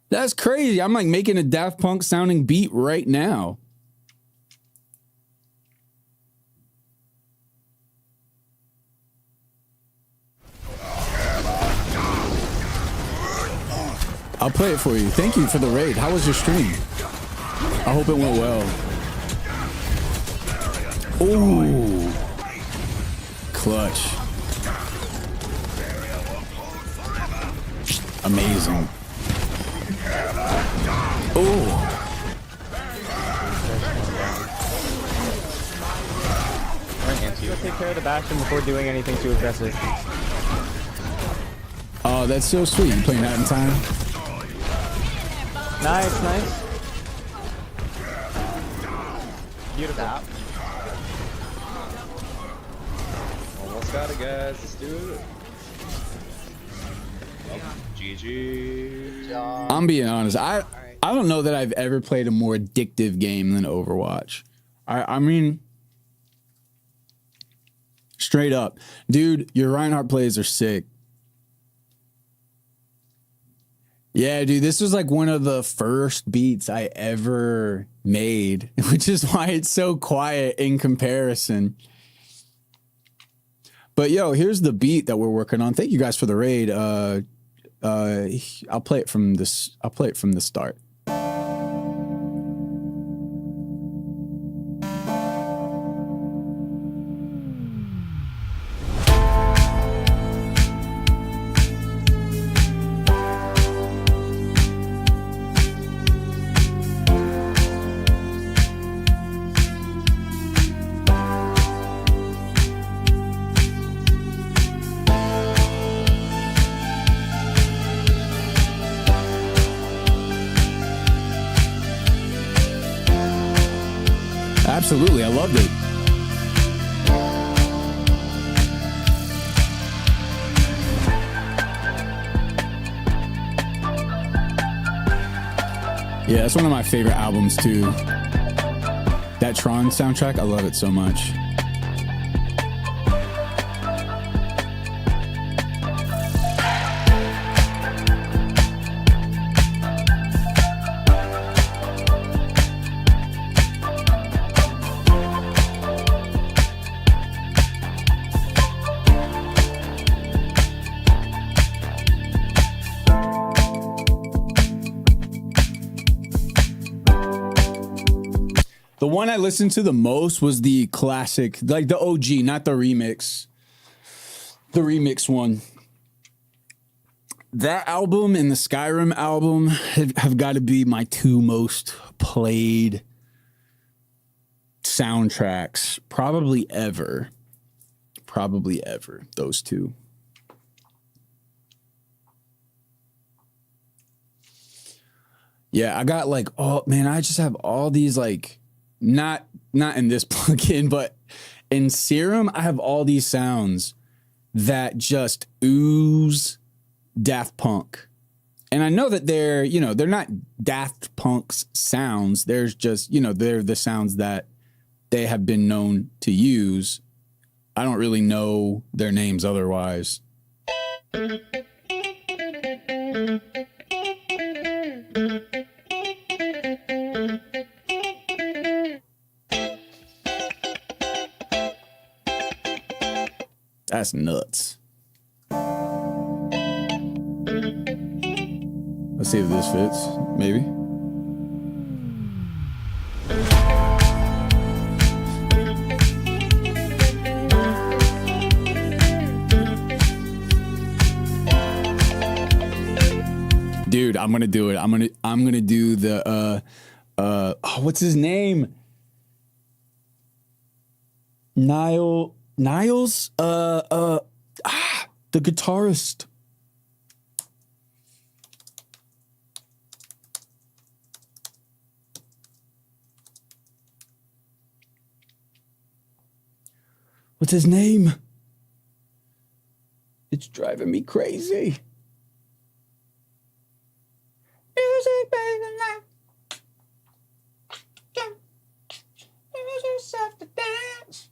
S1: That's crazy. I'm like making a Daft Punk sounding beat right now. I'll play it for you. Thank you for the raid. How was your stream? I hope it went well. Ooh. Clutch. Amazing. Ooh.
S4: You gotta take care of the Bastion before doing anything too aggressive.
S1: Oh, that's so sweet. You playing that in time?
S4: Nice, nice. Beautiful.
S6: Almost got it, guys. Let's do it. GG.
S1: I'm being honest. I don't know that I've ever played a more addictive game than Overwatch. I mean, Straight up. Dude, your Reinhardt plays are sick. Yeah, dude, this was like one of the first beats I ever made, which is why it's so quiet in comparison. But yo, here's the beat that we're working on. Thank you guys for the raid. I'll play it from this. I'll play it from the start. Absolutely, I loved it. Yeah, that's one of my favorite albums too. That Tron soundtrack, I love it so much. The one I listened to the most was the classic, like the OG, not the remix. The remix one. That album and the Skyrim album have got to be my two most played soundtracks, probably ever. Probably ever, those two. Yeah, I got like, oh man, I just have all these like, not in this plugin, but in Serum, I have all these sounds that just ooze Daft Punk. And I know that they're, you know, they're not Daft Punk's sounds. There's just, you know, they're the sounds that they have been known to use. I don't really know their names otherwise. That's nuts. Let's see if this fits, maybe. Dude, I'm gonna do it. I'm gonna do the what's his name? Niles, the guitarist. What's his name? It's driving me crazy. Music, baby, life. Use yourself to dance.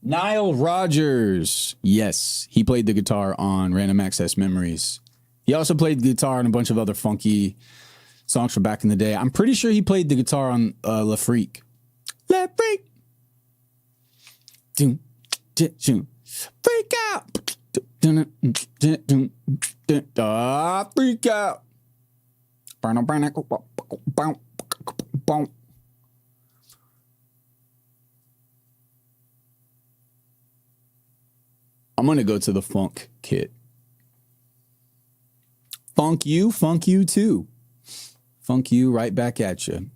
S1: Nile Rodgers. Yes, he played the guitar on Random Access Memories. He also played the guitar on a bunch of other funky songs from back in the day. I'm pretty sure he played the guitar on La Freak. La Freak. Freak out. Freak out. I'm going to go to the funk kit. Funk you too. Funk you right back at you.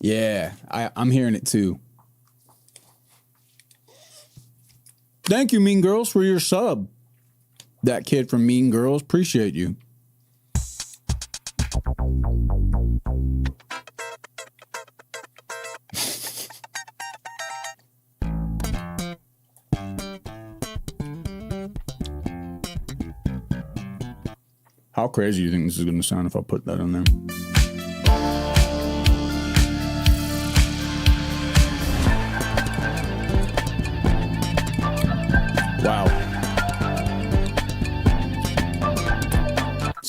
S1: Yeah, I'm hearing it too. Thank you, Mean Girls, for your sub. That kid from Mean Girls, appreciate you. How crazy do you think this is going to sound if I put that on there?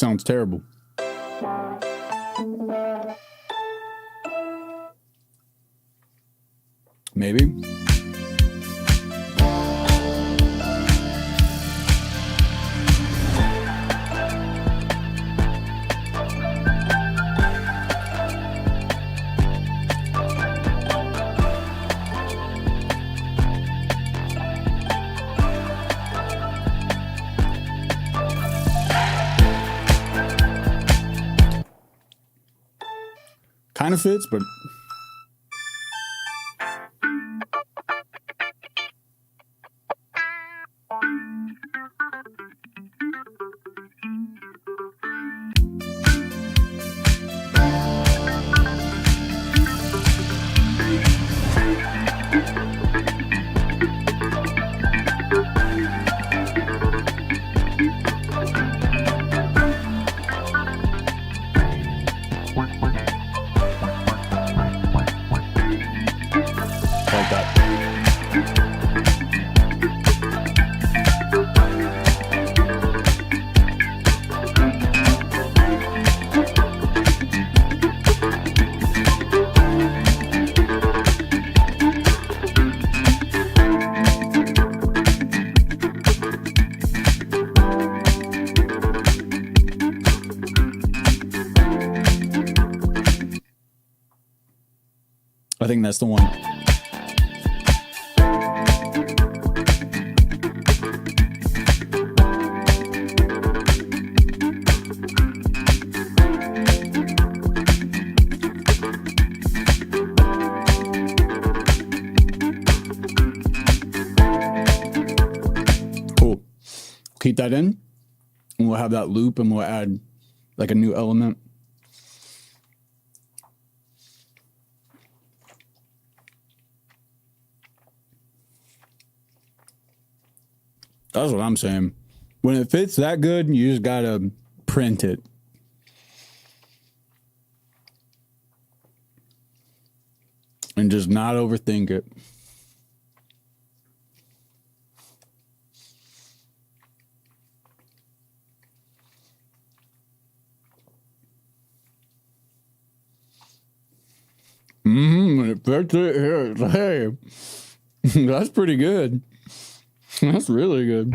S1: sounds terrible. Maybe. Kind of fits, but like that. I think that's the one. Cool. Keep that in, and we'll have that loop, and we'll add like a new element. That's what I'm saying. When it fits that good, you just gotta print it. And just not overthink it. When it fits it here, it's like, hey, that's pretty good. That's really good.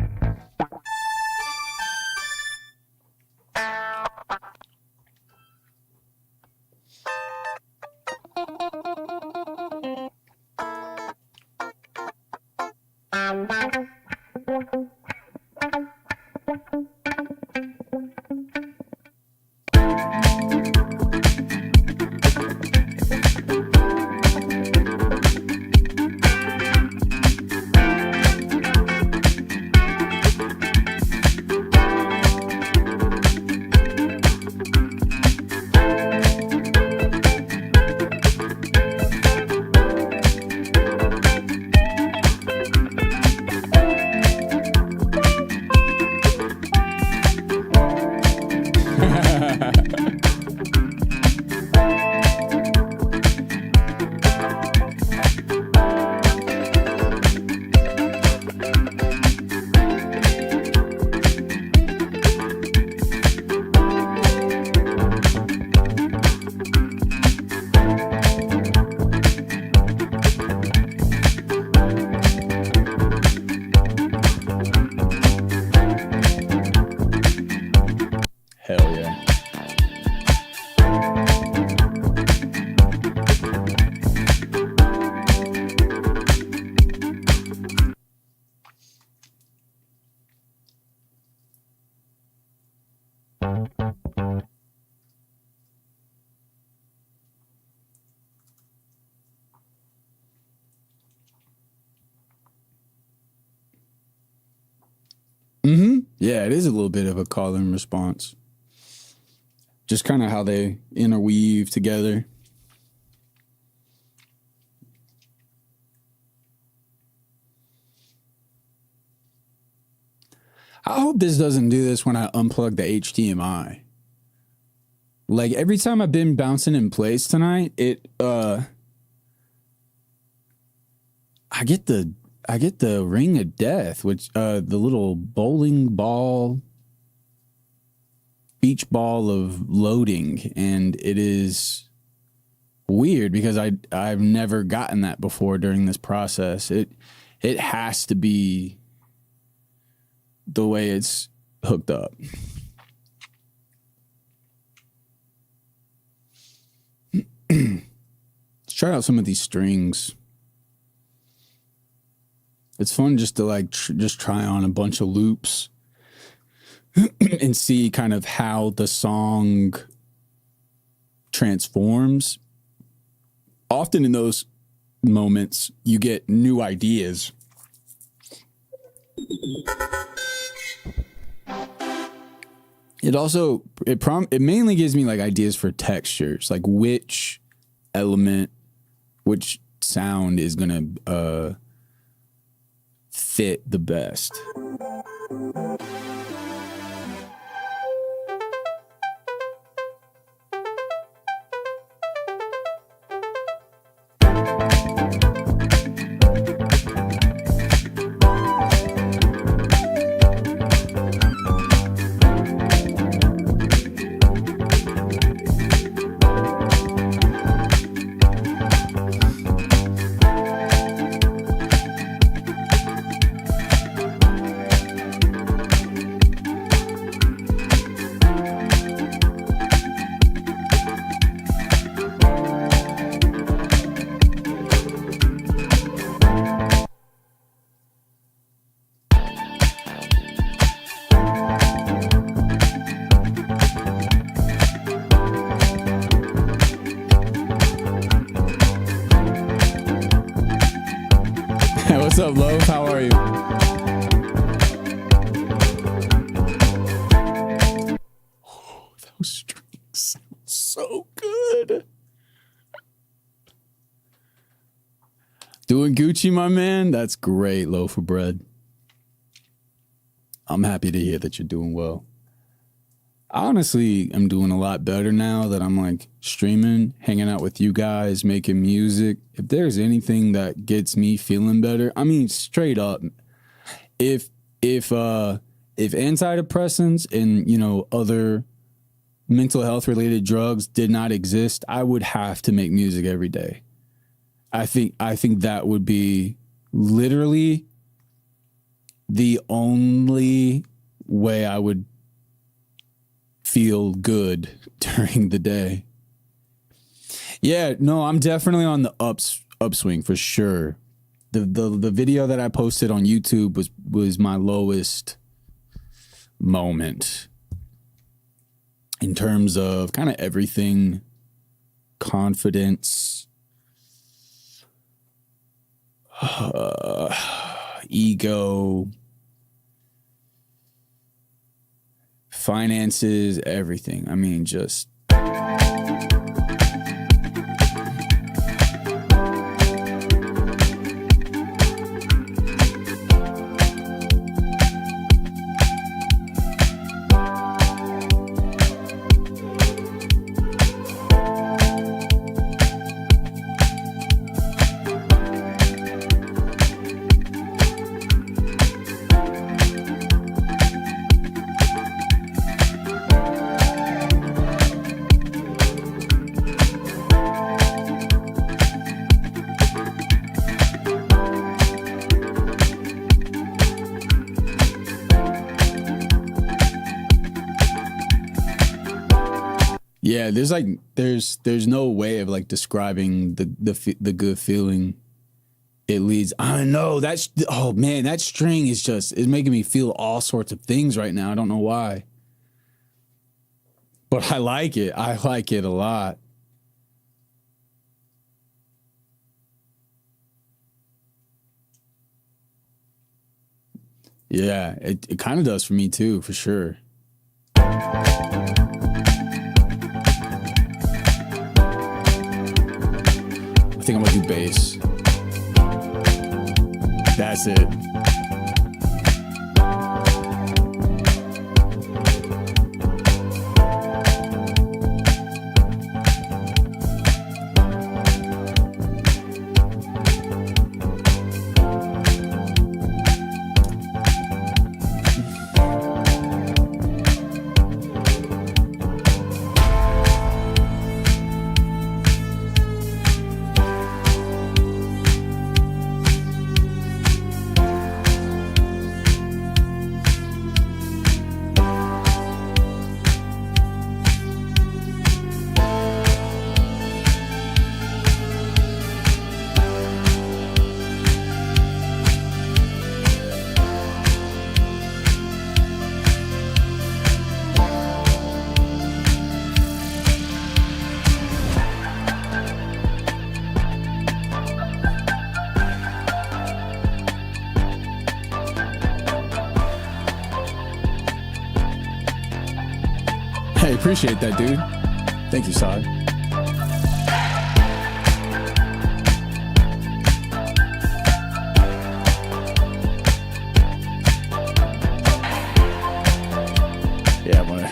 S1: Hell yeah. Yeah, it is a little bit of a call and response. Just kind of how they interweave together. I hope this doesn't do this when I unplug the HDMI. Like every time I've been bouncing in place tonight, I get the ring of death, which the little bowling ball beach ball of loading, and it is weird because I've never gotten that before during this process. It has to be the way it's hooked up. Let's try out some of these strings. It's fun just to like just try on a bunch of loops and see kind of how the song transforms. Often in those moments, you get new ideas. It mainly gives me like ideas for textures, like which element, which sound is gonna fit the best. What's up, Love? How are you? Oh, those strings sound so good. Doing Gucci, my man? That's great, loaf of bread. I'm happy to hear that you're doing well. I honestly am doing a lot better now that I'm like streaming, hanging out with you guys, making music. If there's anything that gets me feeling better, I mean, straight up, if antidepressants and, you know, other mental health related drugs did not exist, I would have to make music every day. I think that would be literally the only way I would feel good during the day. Yeah, no, I'm definitely on the upswing for sure. The video that I posted on YouTube was my lowest moment in terms of kind of everything, confidence, ego, finances, everything. I mean, just yeah, there's no way of like describing the good feeling it leads. I know oh man, that string is making me feel all sorts of things right now. I don't know why, but I like it. I like it a lot. Yeah, it kind of does for me too, for sure. I think I'm gonna do bass. That's it. appreciate that, dude. Thank you, Saad. Yeah, I'm gonna.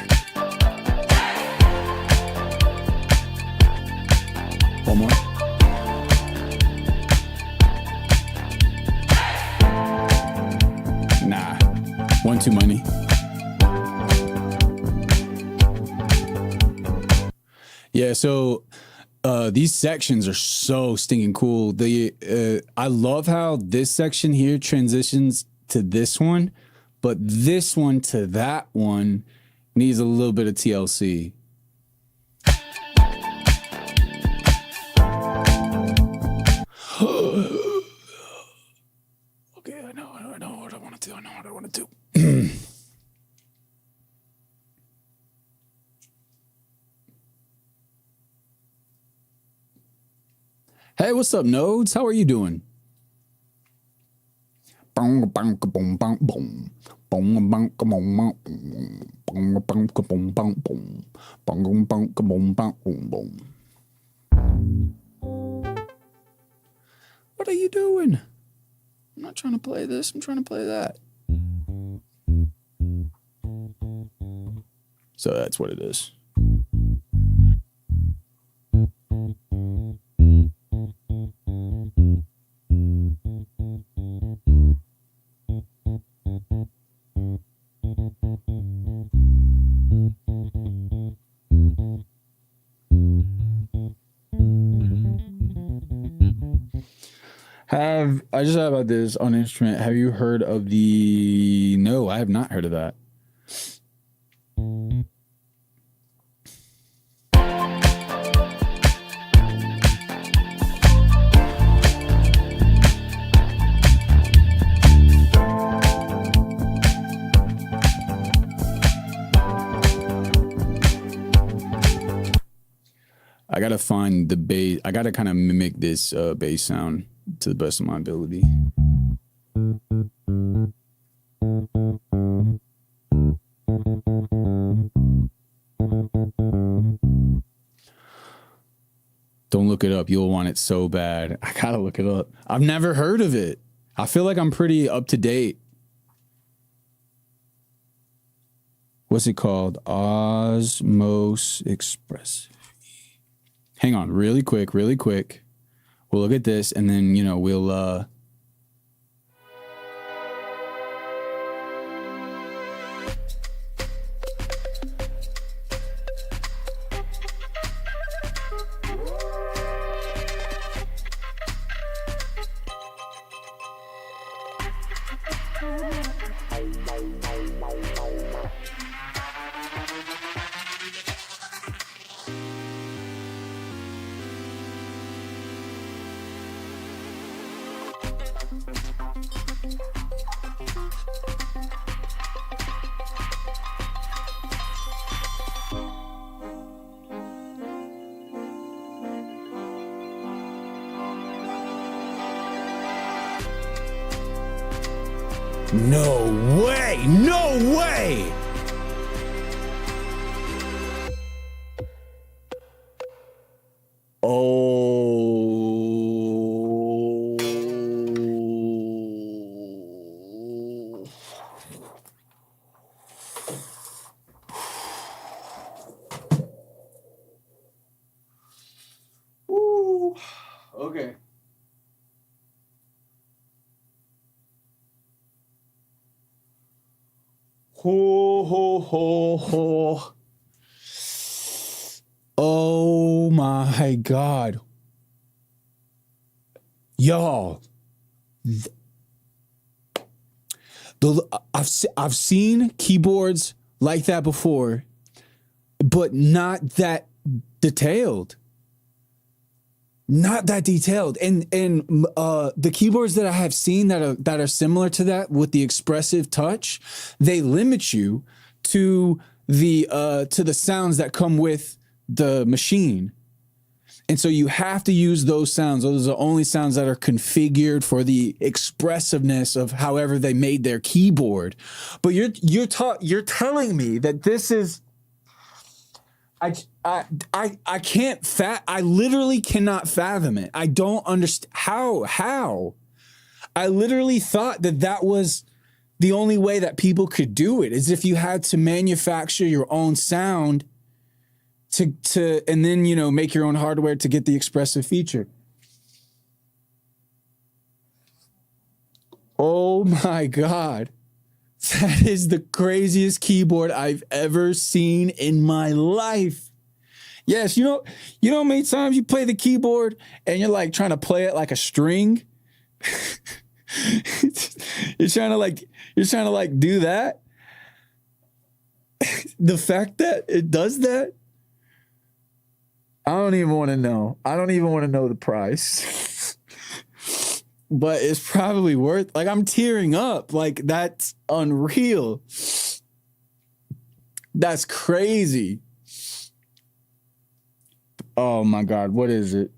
S1: One more. Nah, one too many. Yeah, so these sections are so stinking cool. I love how this section here transitions to this one, but this one to that one needs a little bit of TLC. Okay, I know what I want to do. I know what I want to do. Hey, what's up, Nodes? How are you doing? What are you doing? I'm not trying to play this. I'm trying to play that. So that's what it is. I just thought about this on instrument. Have you heard of the? No, I have not heard of that. I gotta find the bass. I gotta kind of mimic this bass sound to the best of my ability. Don't look it up. You'll want it so bad. I gotta look it up. I've never heard of it. I feel like I'm pretty up to date. What's it called? Osmos Express. Hang on, really quick. We'll look at this and then, we'll No way! No way! Oh. Ooh. Okay. Ho, ho, ho, ho. Oh my God. Y'all. I've seen keyboards like that before, but not that detailed. Not that detailed. And the keyboards that I have seen that are similar to that with the expressive touch, they limit you to the sounds that come with the machine. And so you have to use those sounds. Those are the only sounds that are configured for the expressiveness of however they made their keyboard. But you're telling me that this is I can't I literally cannot fathom it. I don't understand how. I literally thought that was the only way that people could do it, is if you had to manufacture your own sound to and then, you know, make your own hardware to get the expressive feature. Oh my God. That is the craziest keyboard I've ever seen in my life. Yes, you know how many times you play the keyboard and you're like trying to play it like a string? You're trying to like do that. The fact that it does that, I don't even want to know. I don't even want to know the price. But it's probably worth, like, I'm tearing up. Like, that's unreal. That's crazy. Oh my God, what is it?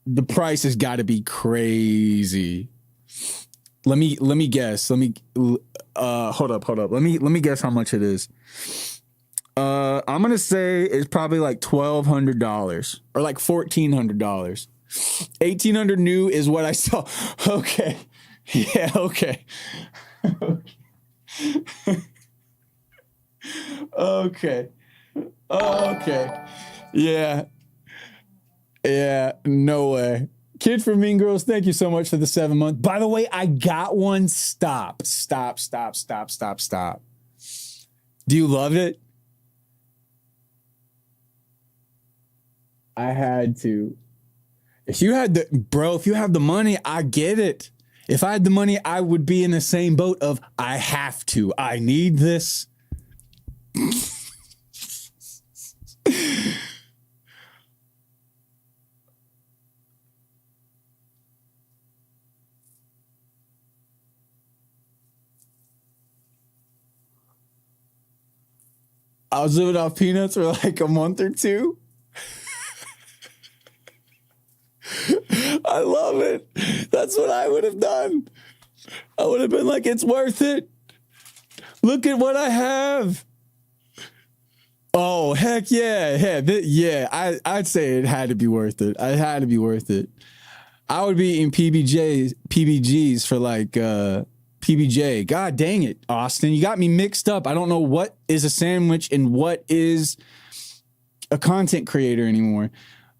S1: The price has got to be crazy. Let me guess. Hold up. Let me guess how much it is. I'm gonna say it's probably like $1,200 or like $1,400. 1,800 new is what I saw. Okay. Yeah, okay. Okay. Yeah. Yeah, no way. Kid from Mean Girls, thank you so much for the 7 months. By the way, I got one. Stop. Do you love it? I had to. If you have the money, I get it. If I had the money, I would be in the same boat of I have to. I need this. I was living off peanuts for like a month or two. I love it. That's what I would have done. I would have been like, it's worth it. Look at what I have. Oh, heck yeah. I'd say it had to be worth it. It had to be worth it. I would be eating PBGs for like PBJ. God dang it, Austin. You got me mixed up. I don't know what is a sandwich and what is a content creator anymore.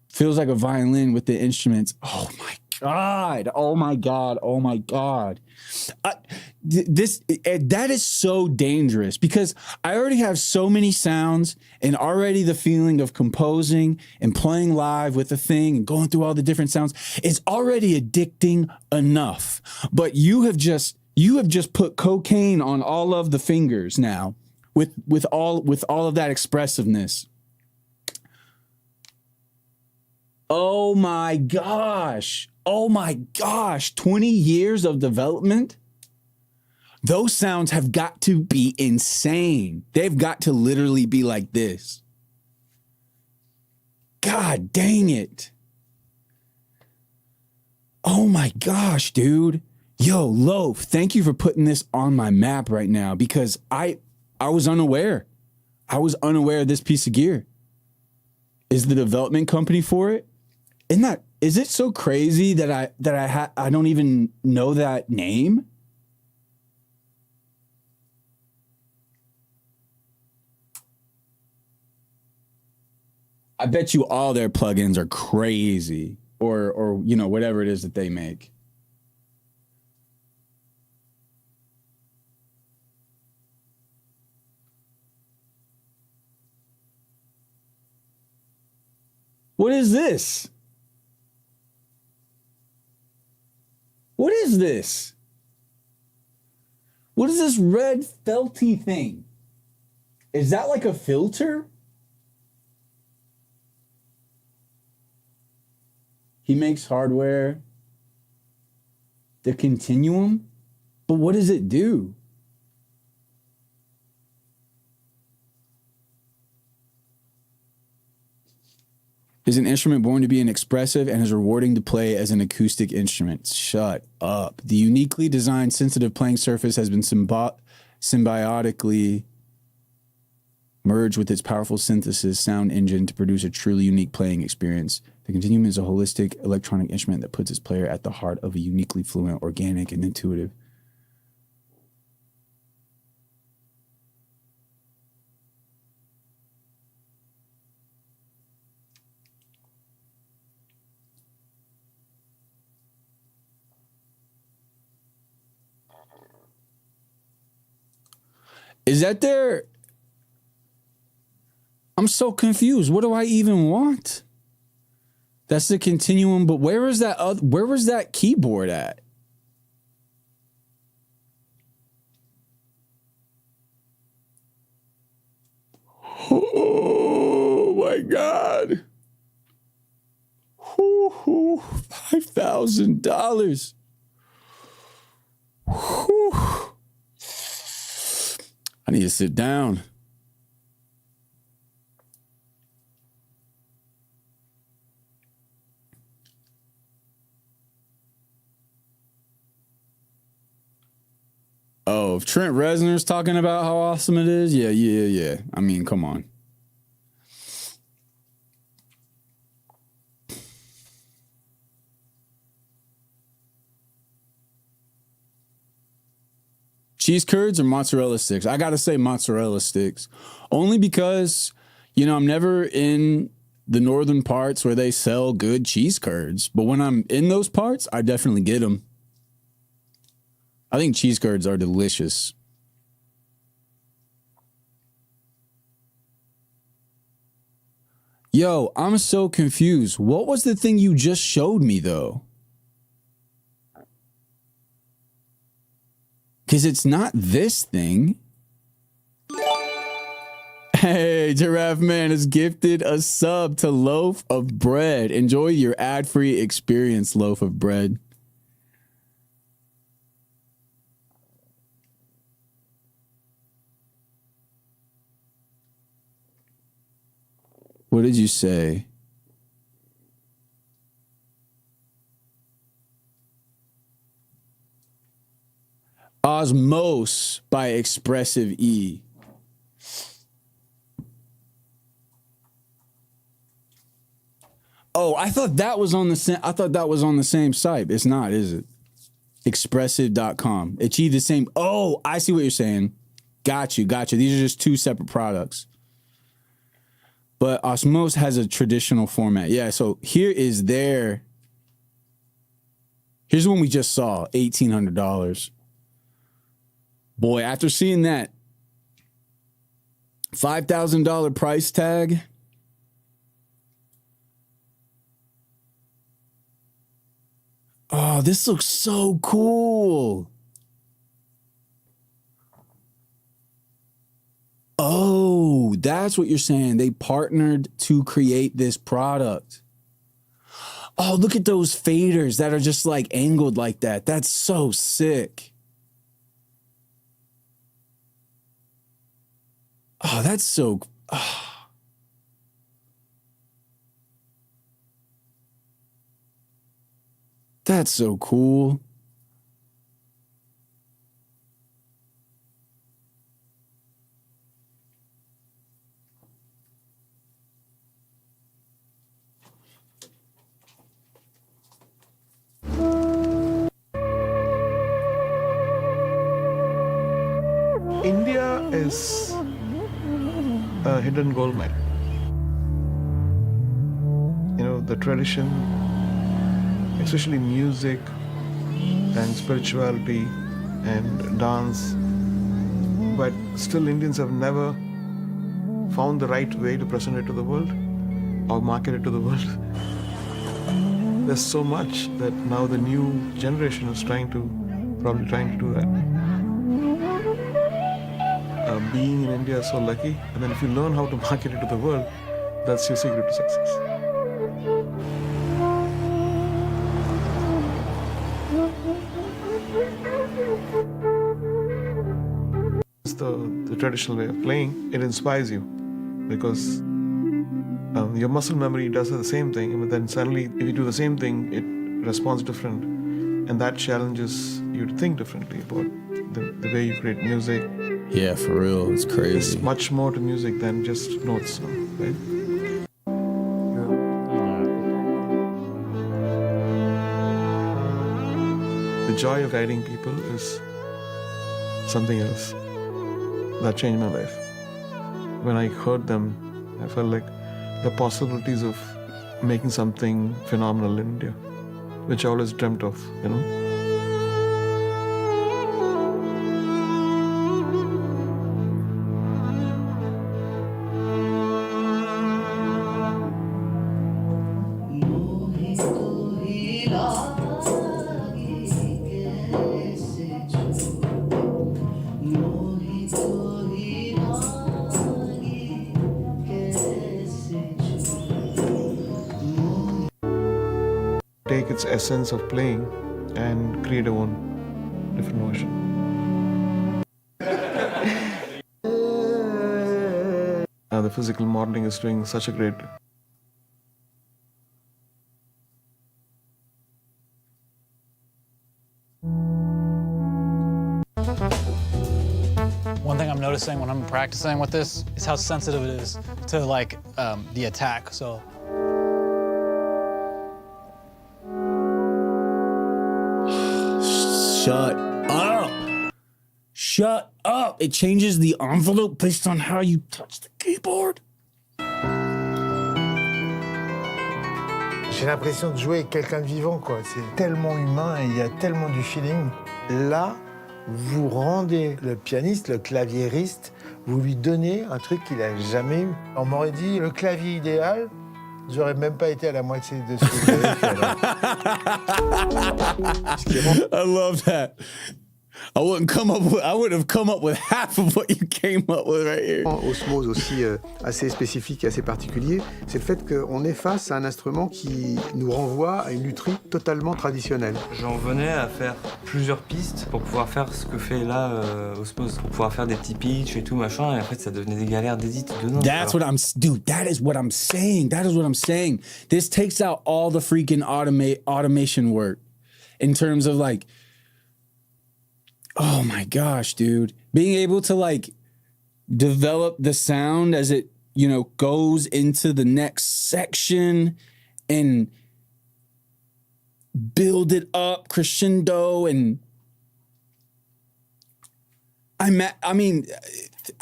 S1: Feels like a violin with the instruments. Oh my God. That is so dangerous because I already have so many sounds and already the feeling of composing and playing live with the thing and going through all the different sounds is already addicting enough. But you have just put cocaine on all of the fingers now with all of that expressiveness. Oh my gosh. 20 years of development. Those sounds have got to be insane. They've got to literally be like this. God dang it. Oh my gosh, dude. Yo, Loaf, thank you for putting this on my map right now because I was unaware. I was unaware of this piece of gear. Is the development company for it? Is it so crazy that I don't even know that name? I bet you all their plugins are crazy or you know, whatever it is that they make. What is this? What is this? What is this red felty thing? Is that like a filter? He makes hardware. The Continuum? But what does it do? Is an instrument born to be an expressive and is rewarding to play as an acoustic instrument? Shut up. The uniquely designed sensitive playing surface has been symbiotically merged with its powerful synthesis sound engine to produce a truly unique playing experience. The Continuum is a holistic electronic instrument that puts its player at the heart of a uniquely fluent, organic, and intuitive. Is that their... I'm so confused. What do I even want? That's the Continuum, but where was that keyboard at? Oh my God. $5,000. I need to sit down. Oh, if Trent Reznor's talking about how awesome it is, yeah. I mean, come on. Cheese curds or mozzarella sticks? I gotta say mozzarella sticks. Only because, I'm never in the northern parts where they sell good cheese curds. But when I'm in those parts, I definitely get them. I think cheese curds are delicious. Yo, I'm so confused. What was the thing you just showed me, though? Because it's not this thing. Hey, Giraffe Man has gifted a sub to Loaf of Bread. Enjoy your ad-free experience, Loaf of Bread. What did you say? Osmose by Expressive E. Oh, I thought that was on the same site. It's not, is it? Expressive.com. Achieve the same. Oh, I see what you're saying. Got you. These are just two separate products. But Osmose has a traditional format. Yeah, so here's one we just saw, $1,800. Boy, after seeing that $5,000 price tag, oh, this looks so cool. Oh, that's what you're saying. They partnered to create this product. Oh, look at those faders that are just like angled like that. That's so sick. Oh, that's so... Oh. That's so cool.
S7: India is a hidden gold mine. The tradition, especially music and spirituality and dance, but still Indians have never found the right way to present it to the world or market it to the world. There's so much that now the new generation is probably trying to do that. Being in India is so lucky, and then if you learn how to market it to the world, that's your secret to success. It's the traditional way of playing. It inspires you because your muscle memory does the same thing, but then suddenly if you do the same thing, it responds different, and that challenges you to think differently about the way you create music,
S1: Yeah, for real, it's
S7: There's
S1: crazy.
S7: much more to music than just notes, right? The joy of guiding people is something else that changed my life. When I heard them, I felt like the possibilities of making something phenomenal in India, which I always dreamt of, you know. Take its essence of playing and create a own different version. The physical modeling is doing such a great.
S8: One thing I'm noticing when I'm practicing with this is how sensitive it is to like the attack. So
S1: Shut up. Shut up. It changes the envelope based on how you touch the keyboard.
S9: J'ai l'impression de jouer avec quelqu'un de vivant, quoi. C'est tellement humain et il y a tellement du feeling. Là, vous rendez le pianiste, le claviériste, vous lui donnez un truc qu'il a jamais eu. On m'aurait dit le clavier idéal, j'aurais même pas été à la moitié de ce que vous avez fait.
S1: I love that. I wouldn't have come up with half of what you came up with right here.
S10: Osmose aussi assez spécifique et assez particulier, c'est le fait qu'on est face à un instrument qui nous renvoie à une lutherie totalement traditionnelle.
S11: J'en venais à faire plusieurs pistes pour pouvoir faire ce que fait là Osmose, pour pouvoir faire des petits pitchs et tout machin, et en fait ça devenait des galères d'édite dedans.
S1: That is what I'm saying. This takes out all the freaking automation work in terms of like, oh my gosh, dude. Being able to like develop the sound as it, you know, goes into the next section and build it up crescendo. And I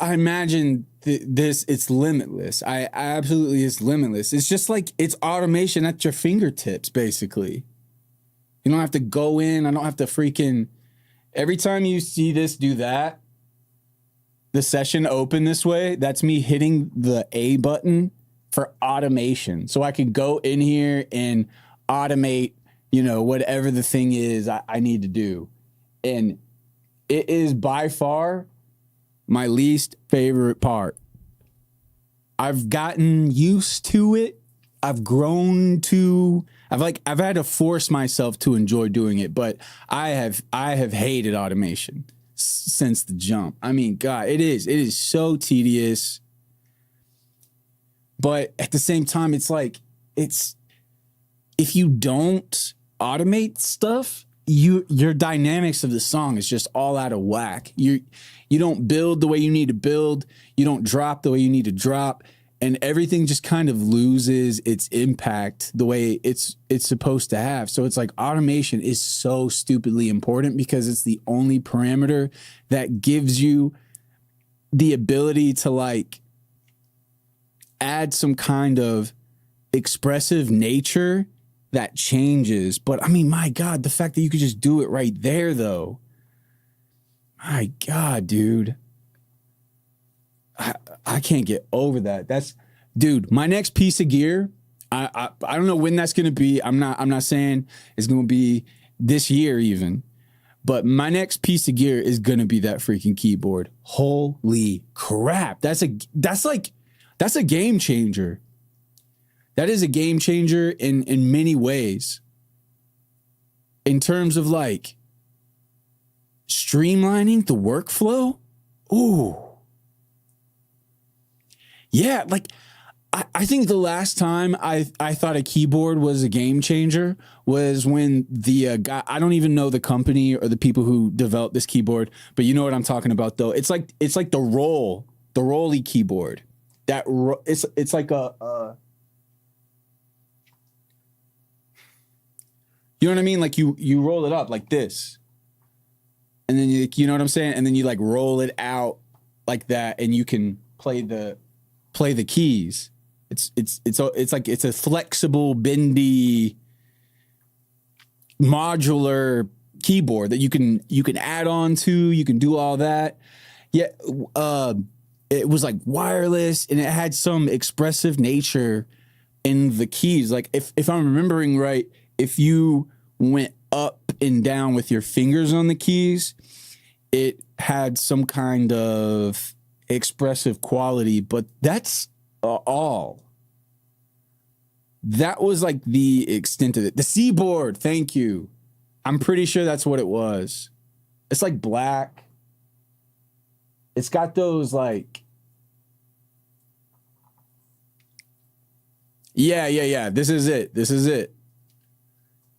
S1: imagine this, it's limitless. I absolutely, it's limitless. It's just like, it's automation at your fingertips, basically. You don't have to go in. I don't have to freaking... Every time you see this do that, the session open this way, that's me hitting the A button for automation. So I can go in here and automate, you know, whatever the thing is I need to do. And it is by far my least favorite part. I've gotten used to it. I've grown to... I've had to force myself to enjoy doing it, but I have hated automation since the jump. I mean, God, it is so tedious. But at the same time, it's like, if you don't automate stuff, your dynamics of the song is just all out of whack. You don't build the way you need to build. You don't drop the way you need to drop. And everything just kind of loses its impact the way it's supposed to have. So it's like automation is so stupidly important because it's the only parameter that gives you the ability to like add some kind of expressive nature that changes. But I mean, my God, the fact that you could just do it right there though. My God, dude. I can't get over that. Dude, my next piece of gear, I don't know when that's going to be. I'm not saying it's going to be this year even, but my next piece of gear is going to be that freaking keyboard. Holy crap. That's a game changer. That is a game changer in many ways. In terms of like streamlining the workflow. Ooh. Yeah, like I think the last time I thought a keyboard was a game changer was when the guy, I don't even know the company or the people who developed this keyboard, but you know what I'm talking about though. It's like the Rolly keyboard. It's like a you know what I mean? Like you roll it up like this. And then you know what I'm saying? And then you like roll it out like that and you can play the keys. It's like it's a flexible, bendy, modular keyboard that you can add on to. You can do all that. Yeah, it was like wireless and it had some expressive nature in the keys. Like if I'm remembering right, if you went up and down with your fingers on the keys, it had some kind of expressive quality. But that's all. That was like the extent of it. The Seaboard, thank you. I'm pretty sure that's what it was. It's like black. It's got those like... Yeah. This is it.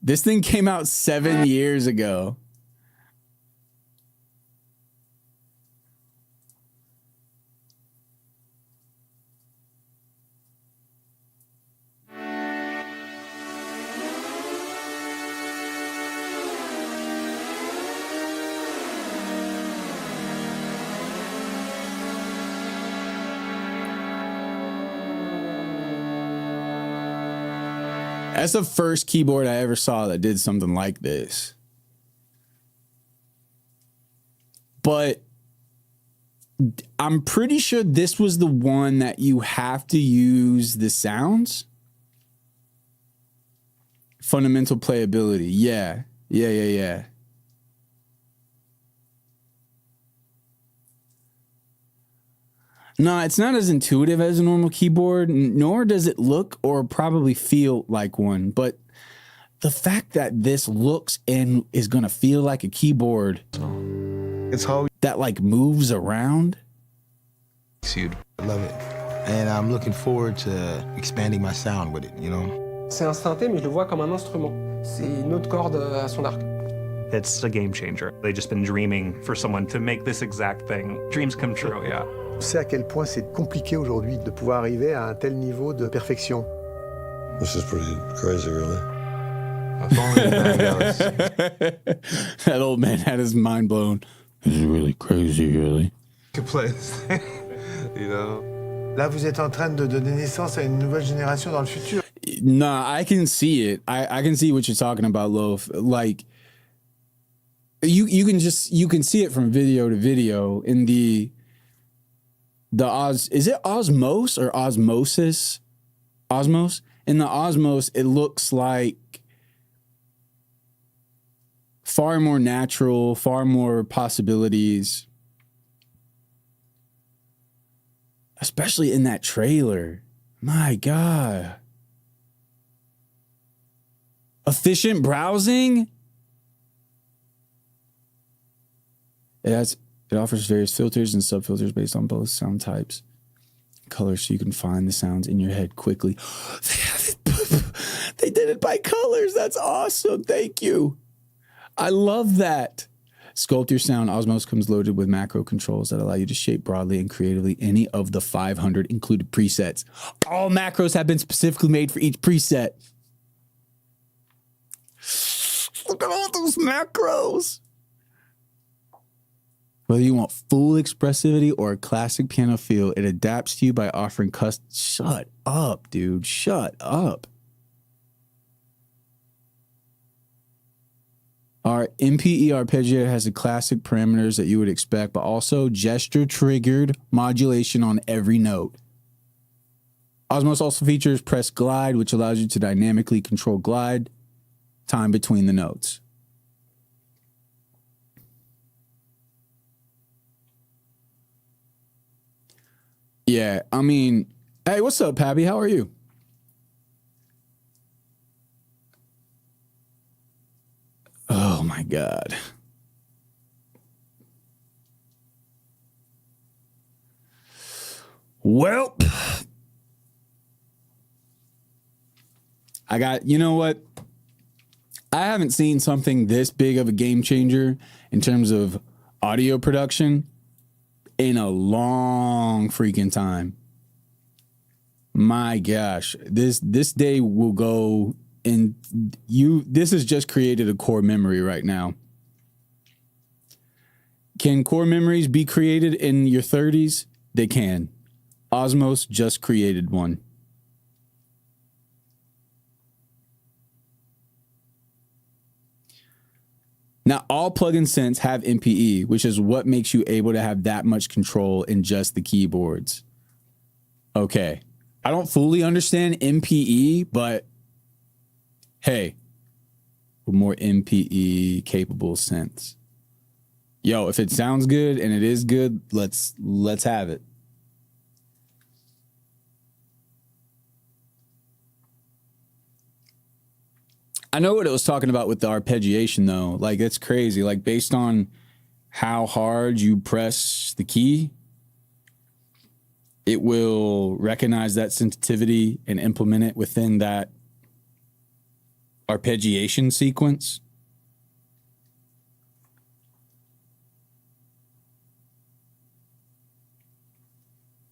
S1: This thing came out 7 years ago. That's the first keyboard I ever saw that did something like this. But I'm pretty sure this was the one that you have to use the sounds. Fundamental playability. Yeah. No, it's not as intuitive as a normal keyboard, nor does it look or probably feel like one. But the fact that this looks and is going to feel like a keyboard,
S7: it's how
S1: that like moves around.
S12: I love it. And I'm looking forward to expanding my sound with it, you know?
S13: C'est un synthé, mais je le vois comme un instrument. C'est une autre corde à son arc.
S14: It's a game changer. They've just been dreaming for someone to make this exact thing. Dreams come true, yeah.
S10: On sait à quel point c'est compliqué aujourd'hui de pouvoir arriver à un tel niveau de perfection.
S15: This is pretty crazy, really.
S1: That old man had his mind blown. This is really crazy, really.
S6: Could play this thing, you know?
S9: Là, vous êtes en train de donner naissance à une nouvelle génération dans le futur.
S1: Nah, I can see it. I can see what you're talking about, Loaf. Like, you can see it from video to video in the is it Osmos or Osmosis? Osmos? In the Osmos, it looks like far more natural, far more possibilities. Especially in that trailer. My God. Efficient browsing? It offers various filters and subfilters based on both sound types, colors, so you can find the sounds in your head quickly. They did it by colors. That's awesome. Thank you. I love that. Sculpt your sound. Osmos comes loaded with macro controls that allow you to shape broadly and creatively any of the 500 included presets. All macros have been specifically made for each preset. Look at all those macros. Whether you want full expressivity or a classic piano feel, it adapts to you by offering custom... Shut up, dude. Shut up. Our MPE arpeggiator has the classic parameters that you would expect, but also gesture-triggered modulation on every note. Osmos also features press glide, which allows you to dynamically control glide time between the notes. Yeah, I mean, hey, what's up, Pappy? How are you? Oh, my God. Well, You know what? I haven't seen something this big of a game changer in terms of audio production in a long freaking time. My gosh, this day will go in. This has just created a core memory right now. Can core memories be created in your 30s? They can. Osmos just created one. Now, all plugin synths have MPE, which is what makes you able to have that much control in just the keyboards. Okay. I don't fully understand MPE, but hey, more MPE capable synths. Yo, if it sounds good and it is good, let's have it. I know what it was talking about with the arpeggiation, though. Like, it's crazy. Like, based on how hard you press the key, it will recognize that sensitivity and implement it within that arpeggiation sequence.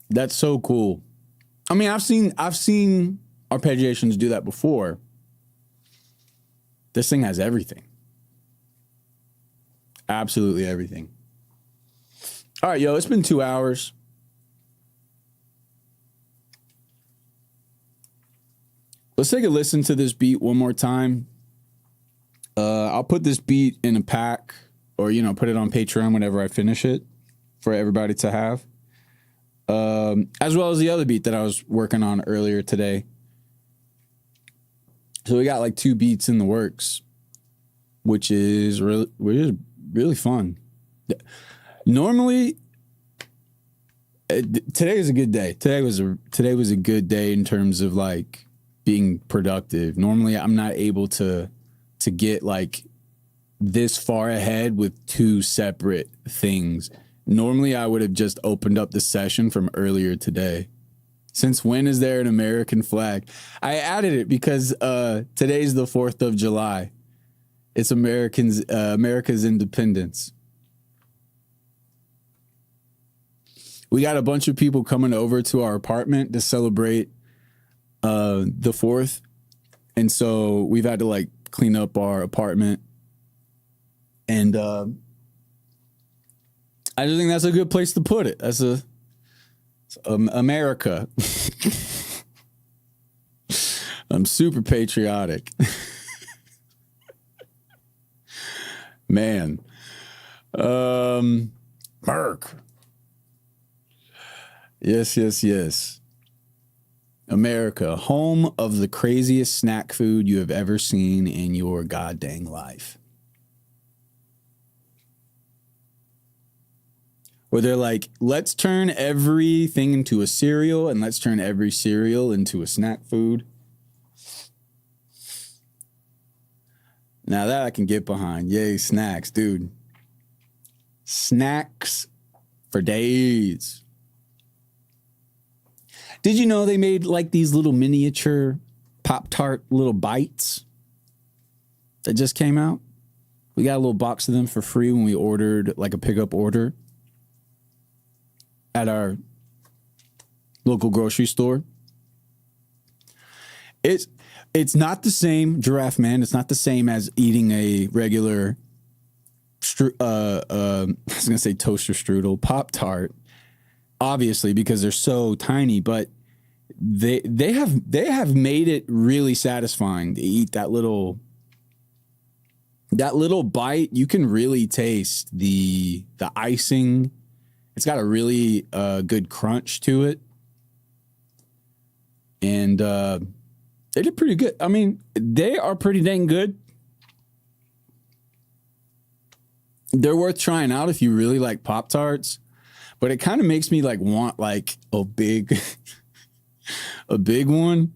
S1: That's so cool. I mean, I've seen arpeggiations do that before. This thing has everything. Absolutely everything. All right, yo, it's been 2 hours. Let's take a listen to this beat one more time. I'll put this beat in a pack or, put it on Patreon whenever I finish it for everybody to have. As well as the other beat that I was working on earlier today. So we got like 2 beats in the works, which is really fun. Normally, today is a good day. Today was a good day in terms of like being productive. Normally, I'm not able to get like this far ahead with 2 separate things. Normally, I would have just opened up the session from earlier today. Since when is there an American flag? I added it because today's the 4th of July. It's America's independence. We got a bunch of people coming over to our apartment to celebrate the 4th. And so we've had to like clean up our apartment. And I just think that's a good place to put it. That's America. I'm super patriotic. Man. Merc. Yes. America, home of the craziest snack food you have ever seen in your goddamn life. Where they're like, let's turn everything into a cereal and let's turn every cereal into a snack food. Now that I can get behind. Yay, snacks, dude. Snacks for days. Did you know they made like these little miniature Pop-Tart little bites that just came out? We got a little box of them for free when we ordered like a pickup order at our local grocery store. It's not the same, Giraffe Man. It's not the same as eating a regular, I was gonna say toaster strudel Pop-Tart, obviously because they're so tiny. But they have made it really satisfying to eat that little bite. You can really taste the icing. It's got a really good crunch to it. And they did pretty good. I mean, they are pretty dang good. They're worth trying out if you really like Pop-Tarts. But it kind of makes me like want like a big one.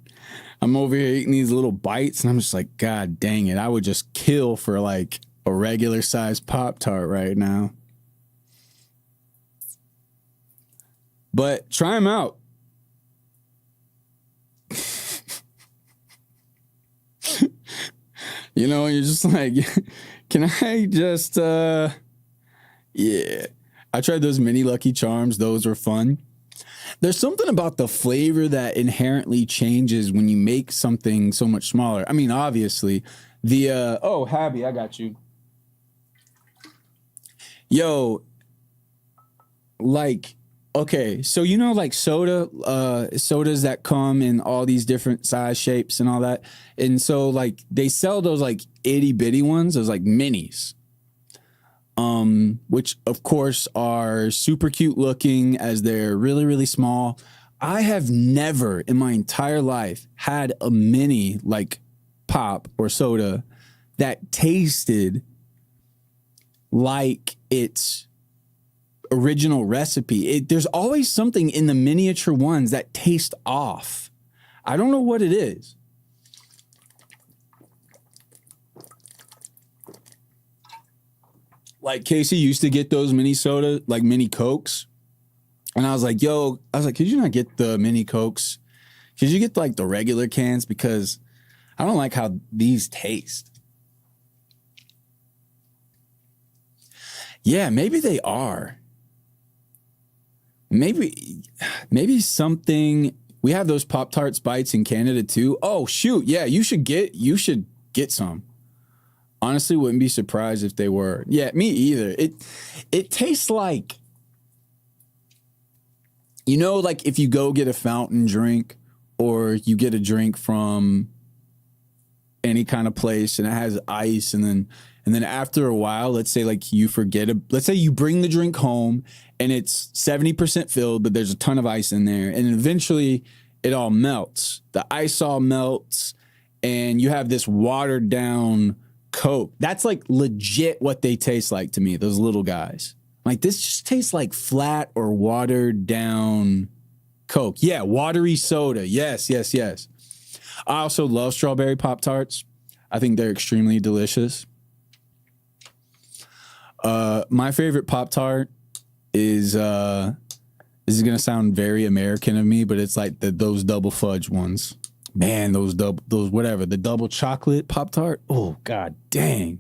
S1: I'm over here eating these little bites and I'm just like, God dang it. I would just kill for like a regular size Pop-Tart right now. But try them out. You know, you're just like, can I just, yeah. I tried those mini Lucky Charms. Those were fun. There's something about the flavor that inherently changes when you make something so much smaller. I mean, obviously, oh, Habby, I got you. Yo, like, okay, so you know, like sodas that come in all these different size shapes and all that. And so like they sell those like itty bitty ones, those like minis. Which of course are super cute looking as they're really, really small. I have never in my entire life had a mini like pop or soda that tasted like its original recipe. There's always something in the miniature ones that taste off. I don't know what it is. Like Casey used to get those mini soda, like mini Cokes. And I was like, could you not get the mini Cokes? Could you get like the regular cans? Because I don't like how these taste. Yeah, maybe they are. Maybe something. We have those Pop-Tarts bites in Canada too. Oh shoot, yeah, you should get some. Honestly, wouldn't be surprised if they were. Yeah, me either. It tastes like, you know, like if you go get a fountain drink or you get a drink from any kind of place and it has ice and then after a while, let's say like you let's say you bring the drink home and it's 70% filled, but there's a ton of ice in there. And eventually it all melts. The ice all melts and you have this watered down Coke. That's like legit what they taste like to me, those little guys. Like this just tastes like flat or watered down Coke. Yeah, watery soda. Yes. I also love strawberry Pop-Tarts. I think they're extremely delicious. My favorite Pop-Tart is this is gonna sound very American of me, but it's like those double fudge ones. Man, the double chocolate Pop-Tart. Oh, god dang.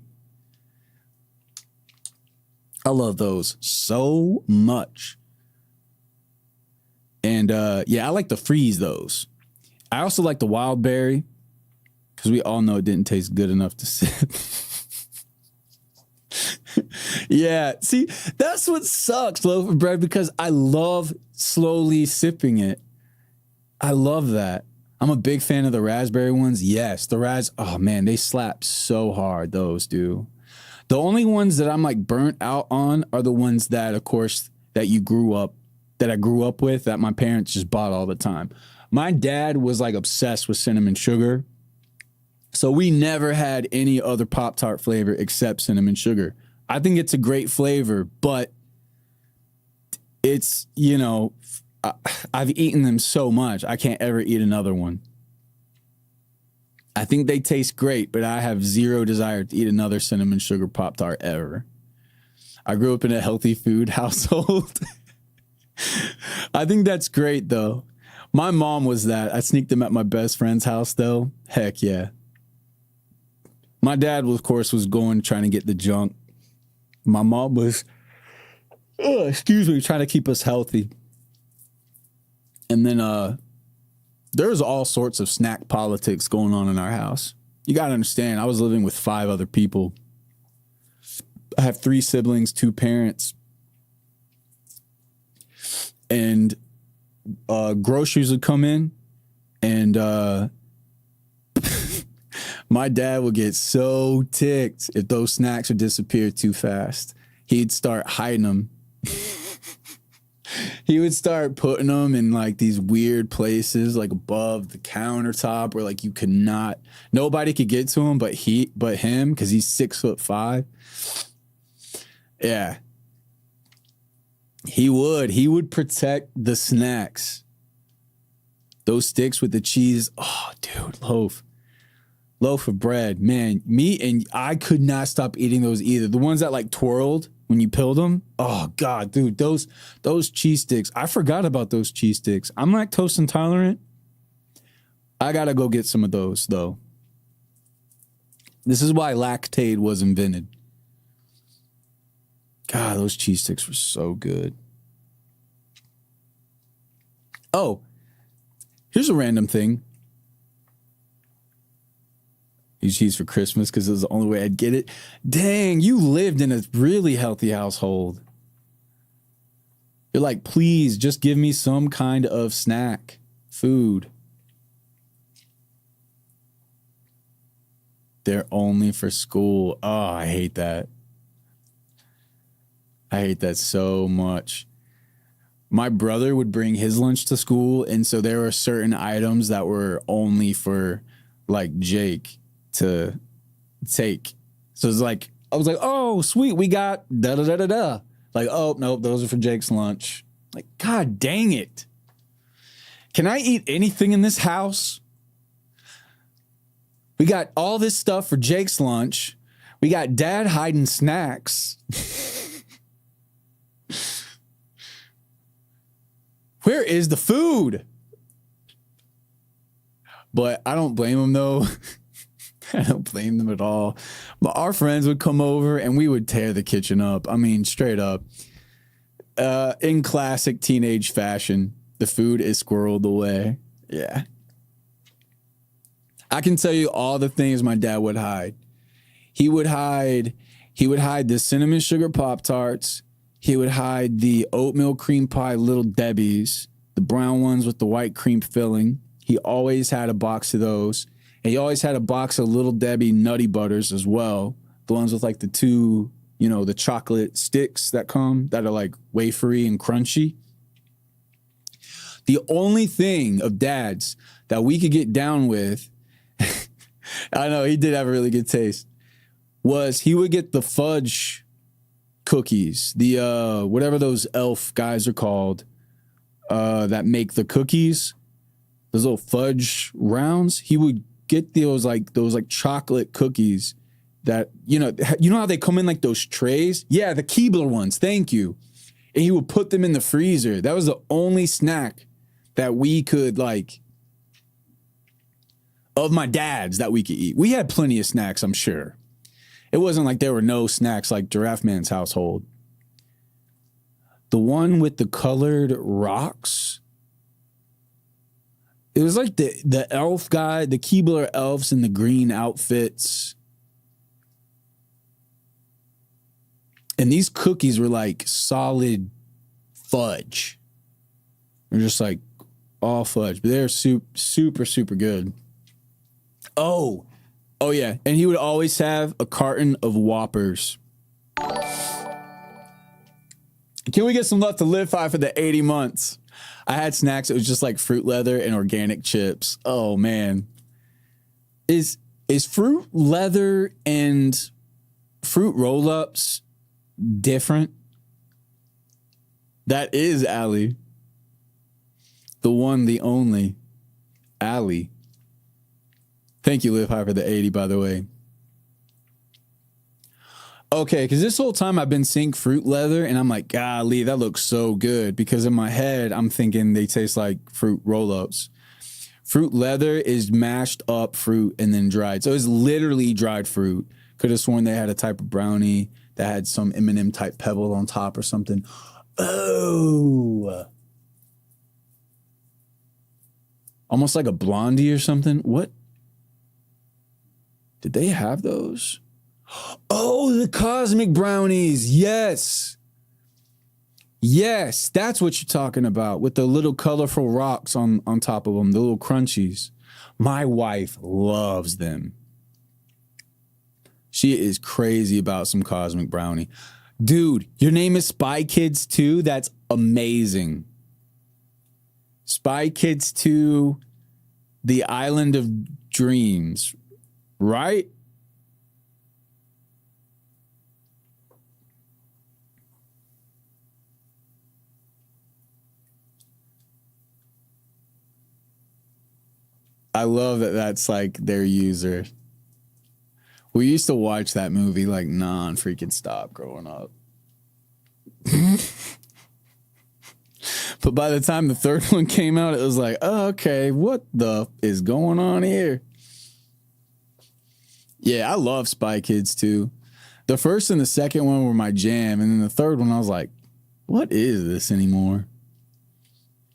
S1: I love those so much. And yeah, I like to freeze those. I also like the wild berry because we all know it didn't taste good enough to sip. Yeah, see, that's what sucks, loaf of bread, because I love slowly sipping it. I love that. I'm a big fan of the raspberry ones. Yes, oh man, they slap so hard, those do. The only ones that I'm like burnt out on are the ones that, of course, that I grew up with, that my parents just bought all the time. My dad was like obsessed with cinnamon sugar. So we never had any other Pop-Tart flavor except cinnamon sugar. I think it's a great flavor, but it's, you know, I've eaten them so much, I can't ever eat another one. I think they taste great, but I have zero desire to eat another cinnamon sugar Pop-Tart ever. I grew up in a healthy food household. I think that's great, though. My mom was that. I sneaked them at my best friend's house, though. Heck yeah. My dad, of course, was trying to get the junk. My mom was, trying to keep us healthy. And then there's all sorts of snack politics going on in our house. You got to understand, I was living with 5 other people. I have 3 siblings, 2 parents. And groceries would come in, and my dad would get so ticked if those snacks would disappear too fast. He'd start hiding them. He would start putting them in like these weird places, like above the countertop, where like nobody could get to him but him, because he's 6'5". Yeah. He would protect the snacks. Those sticks with the cheese. Oh, dude, loaf of bread, man. I could not stop eating those either. The ones that like twirled when you peeled them. Oh god, dude, those cheese sticks. I forgot about those cheese sticks. I'm lactose intolerant. I gotta go get some of those though. This is why Lactaid was invented. God, those cheese sticks were so good. Oh, here's a random thing. Use cheese for Christmas because it was the only way I'd get it. Dang, you lived in a really healthy household. You're like, please just give me some kind of snack, food. They're only for school. Oh, I hate that. I hate that so much. My brother would bring his lunch to school, and so there were certain items that were only for like Jake to take. So it's like, I was like, oh, sweet, we got da da da da da. Like, oh, nope, those are for Jake's lunch. Like, God dang it. Can I eat anything in this house? We got all this stuff for Jake's lunch. We got Dad hiding snacks. Where is the food? But I don't blame them, though. I don't blame them at all. But our friends would come over and we would tear the kitchen up. I mean, straight up. In classic teenage fashion, the food is squirreled away. Yeah. I can tell you all the things my dad would hide. He would hide the cinnamon sugar Pop-Tarts. He would hide the oatmeal cream pie Little Debbie's, the brown ones with the white cream filling. He always had a box of those. And he always had a box of Little Debbie Nutty Butters as well. The ones with like the two, you know, the chocolate sticks that come that are like wafery and crunchy. The only thing of Dad's that we could get down with, I know he did have a really good taste, was he would get the fudge cookies, the whatever those elf guys are called that make the cookies, those little fudge rounds. He would get those like chocolate cookies that, you know how they come in like those trays? Yeah, the Keebler ones, thank you. And he would put them in the freezer. That was the only snack that we could like, of my dad's, that we could eat. We had plenty of snacks, I'm sure. It wasn't like there were no snacks like Giraffe Man's household. The one with the colored rocks, it was like the elf guy, the Keebler elves in the green outfits. And these cookies were like solid fudge. They're just like all fudge, but they're super, super good. Oh yeah. And he would always have a carton of Whoppers. Can we get some Left to Live 5 for the 80 months? I had snacks. It was just like fruit leather and organic chips. Oh man. Is fruit leather and fruit roll-ups different? That is Allie. The one, the only. Allie. Thank you, Live High, for the 80, by the way. Okay, because this whole time I've been seeing fruit leather, and I'm like, golly, that looks so good. Because in my head, I'm thinking they taste like fruit roll-ups. Fruit leather is mashed up fruit and then dried. So it's literally dried fruit. Could have sworn they had a type of brownie that had some M&M type pebble on top or something. Oh. Almost like a Blondie or something. What? Did they have those? Oh, the cosmic brownies. Yes. Yes, that's what you're talking about, with the little colorful rocks on top of them, the little crunchies. My wife loves them. She is crazy about some cosmic brownie. Dude, your name is Spy Kids 2? That's amazing. Spy Kids 2, The Island of Dreams, right? I love that that's like their user. We used to watch that movie like non-freaking stop growing up. But by the time the third one came out, it was like, oh, okay, what the is going on here? Yeah, I love Spy Kids too. The first and the second one were my jam, and then the third one I was like, what is this anymore?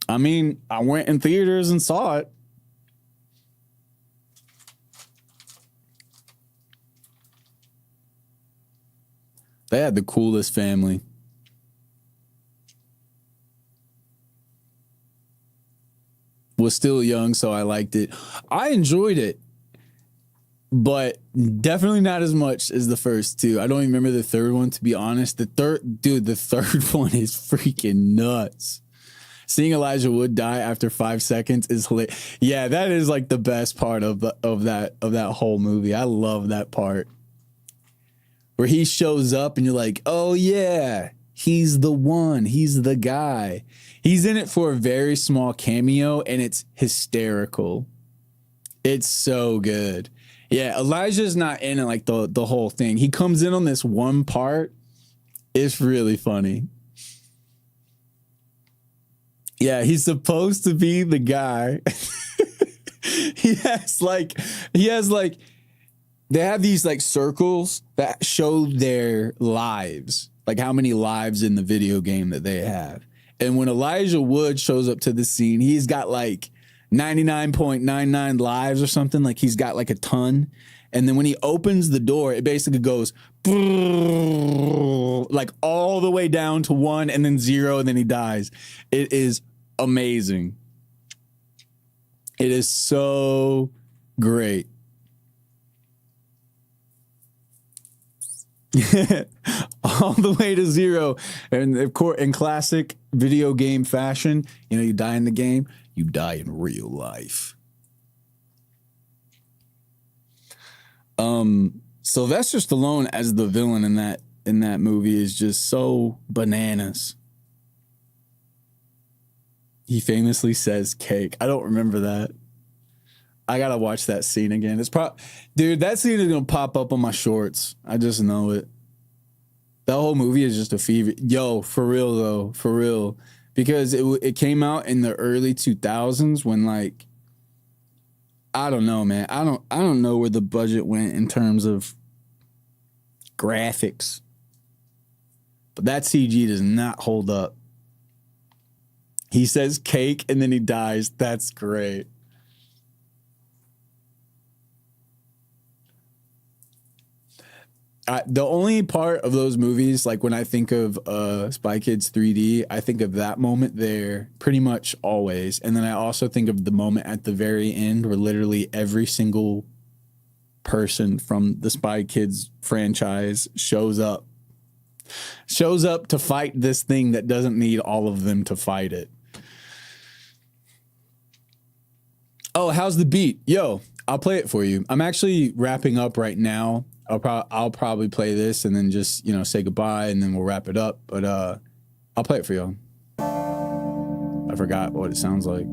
S1: I mean, I went in theaters and saw it. They had the coolest family. Was still young, so I liked it. I enjoyed it, but definitely not as much as the first two. I don't even remember the third one, to be honest. The third one is freaking nuts. Seeing Elijah Wood die after 5 seconds is hilarious. Yeah, that is like the best part of that whole movie. I love that part where he shows up and you're like, oh yeah, he's the one. He's the guy. He's in it for a very small cameo and it's hysterical. It's so good. Yeah, Elijah's not in it like the whole thing. He comes in on this one part. It's really funny. Yeah, he's supposed to be the guy. He has like they have these like circles that show their lives, like how many lives in the video game that they have. And when Elijah Wood shows up to the scene, he's got like 99.99 lives or something. Like he's got like a ton. And then when he opens the door, it basically goes like all the way down to 1 and then 0 and then he dies. It is amazing. It is so great. All the way to 0. And of course, in classic video game fashion, you know, you die in the game, you die in real life. Sylvester Stallone as the villain in that movie is just so bananas. He famously says cake. I don't remember that. I gotta watch that scene again. Dude, that scene is gonna pop up on my shorts. I just know it. That whole movie is just a fever. Yo, for real though, for real, because it came out in the early 2000s when like, I don't know, man. I don't know where the budget went in terms of graphics, but that CG does not hold up. He says cake and then he dies. That's great. The only part of those movies, like when I think of Spy Kids 3D, I think of that moment there pretty much always. And then I also think of the moment at the very end where literally every single person from the Spy Kids franchise shows up to fight this thing that doesn't need all of them to fight it. Oh, how's the beat? Yo, I'll play it for you. I'm actually wrapping up right now. I'll probably play this and then just, you know, say goodbye and then we'll wrap it up. But I'll play it for y'all. I forgot what it sounds like.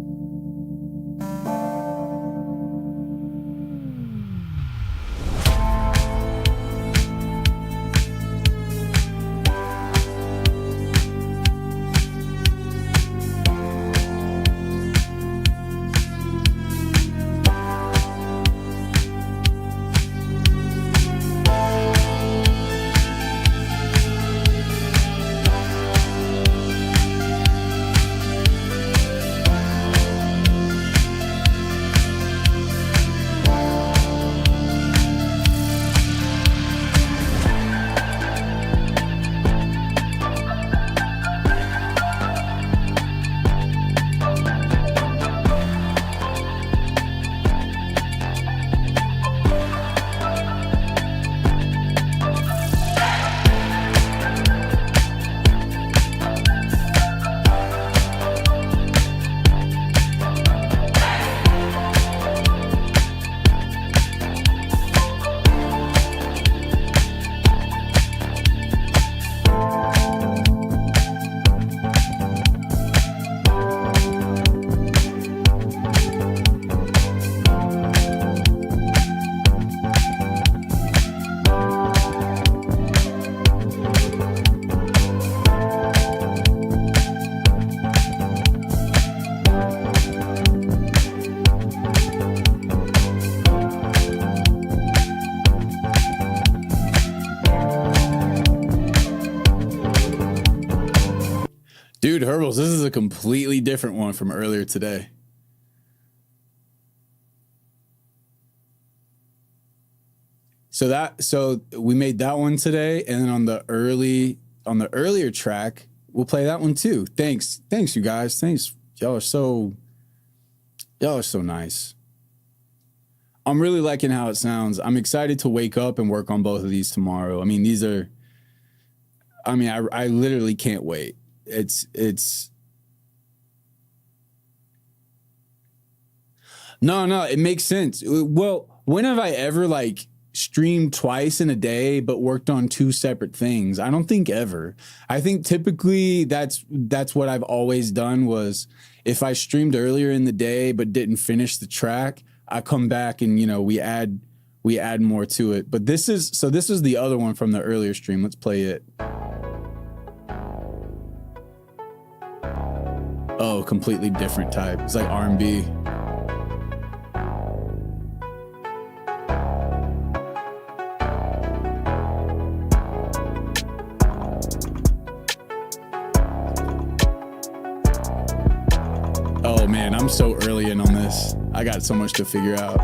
S1: Dude, Herbals, this is a completely different one from earlier today. So we made that one today, and then on the earlier track, we'll play that one too. Thanks, you guys. Thanks, y'all are so nice. I'm really liking how it sounds. I'm excited to wake up and work on both of these tomorrow. I mean, I literally can't wait. No, it makes sense. Well, when have I ever like streamed twice in a day but worked on two separate things? I don't think ever. I think typically that's what I've always done was if I streamed earlier in the day but didn't finish the track, I come back and we add more to it. But this is the other one from the earlier stream. Let's play it. Oh, completely different type. It's like R&B. Oh man, I'm so early in on this. I got so much to figure out.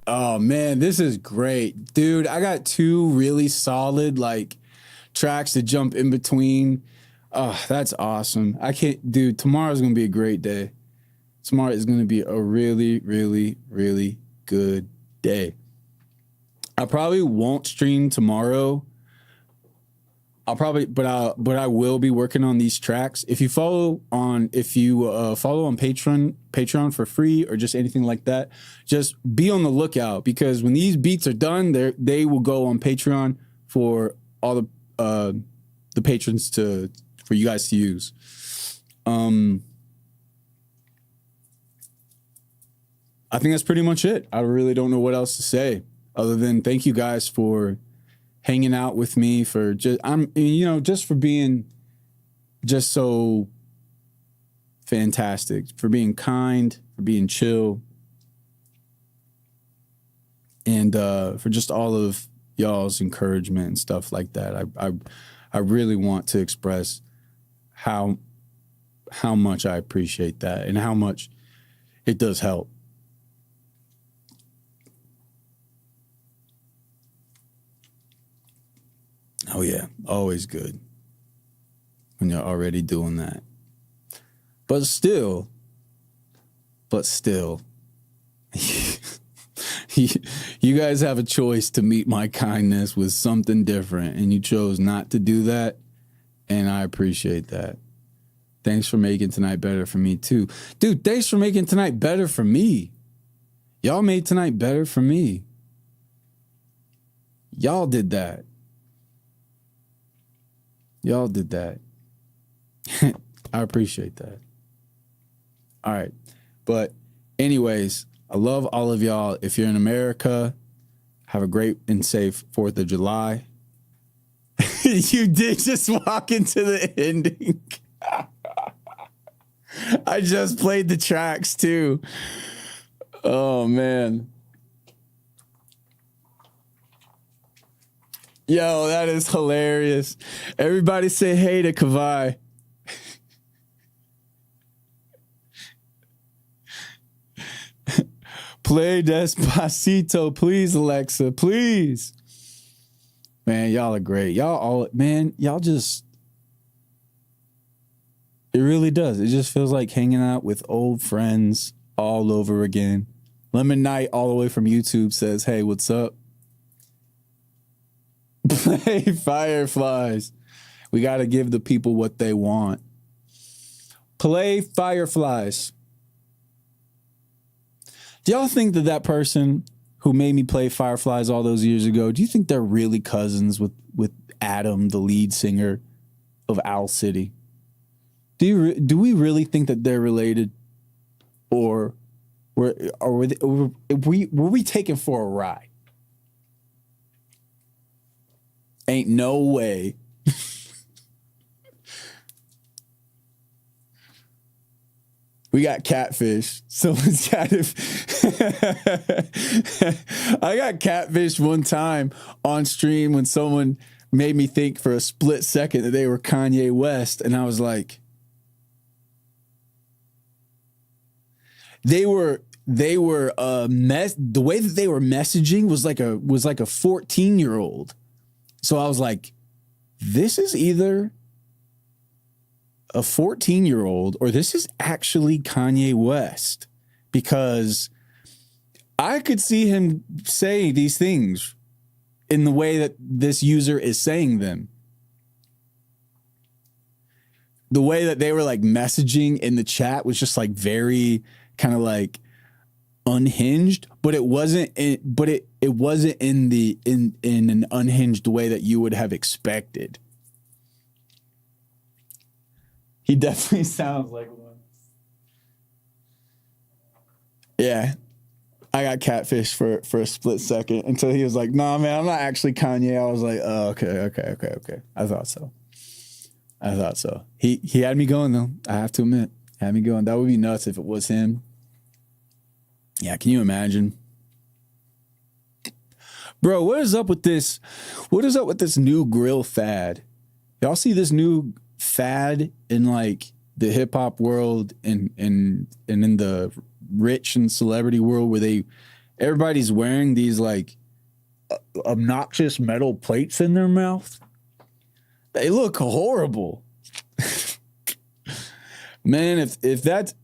S1: Oh man, this is great. Dude, I got two really solid like tracks to jump in between. Oh, that's awesome. Dude, tomorrow's going to be a great day. Tomorrow is going to be a really, really, really good day. I probably won't stream tomorrow. But I will be working on these tracks. If you follow on Patreon for free or just anything like that, just be on the lookout because when these beats are done, they will go on Patreon for all the patrons for you guys to use. I think that's pretty much it. I really don't know what else to say other than thank you guys for hanging out with me, for just for being just so fantastic, for being kind, for being chill, and for just all of y'all's encouragement and stuff like that. I really want to express how much I appreciate that and how much it does help. Oh yeah, always good when you're already doing that. But still, you guys have a choice to meet my kindness with something different, and you chose not to do that, and I appreciate that. Thanks for making tonight better for me too. Dude, thanks for making tonight better for me. Y'all made tonight better for me. Y'all did that. Y'all did that. I appreciate that. All right. But anyways, I love all of y'all. If you're in America, have a great and safe 4th of July. You did just walk into the ending. I just played the tracks too. Oh, man. Yo, that is hilarious. Everybody say hey to Kavai. Play Despacito, please, Alexa, please. Man, y'all are great. Y'all just, it really does. It just feels like hanging out with old friends all over again. Lemon Knight all the way from YouTube says, hey, what's up? Play Fireflies. We got to give the people what they want. Play Fireflies. Do y'all think that that person who made me play Fireflies all those years ago, do you think they're really cousins with Adam, the lead singer of Owl City? Do we really think that they're related, or were we taken for a ride? Ain't no way. We got catfish. Someone's got it. I got catfish one time on stream when someone made me think for a split second that they were Kanye West, and I was like, the way that they were messaging was like a 14-year-old. So I was like, this is either a 14-year-old or this is actually Kanye West, because I could see him say these things in the way that this user is saying them. The way that they were like messaging in the chat was just like very kind of like unhinged, but it wasn't in an unhinged way that you would have expected. He definitely sounds like one. Yeah. I got catfish for a split second until he was like, nah, man, I'm not actually Kanye. I was like, oh, okay. I thought so. He had me going, though. I have to admit. Had me going. That would be nuts if it was him. Yeah, can you imagine? Bro, what is up with this? What is up with this new grill fad? Y'all see this new fad in like the hip hop world and in the rich and celebrity world where everybody's wearing these like obnoxious metal plates in their mouth? They look horrible. Man, if that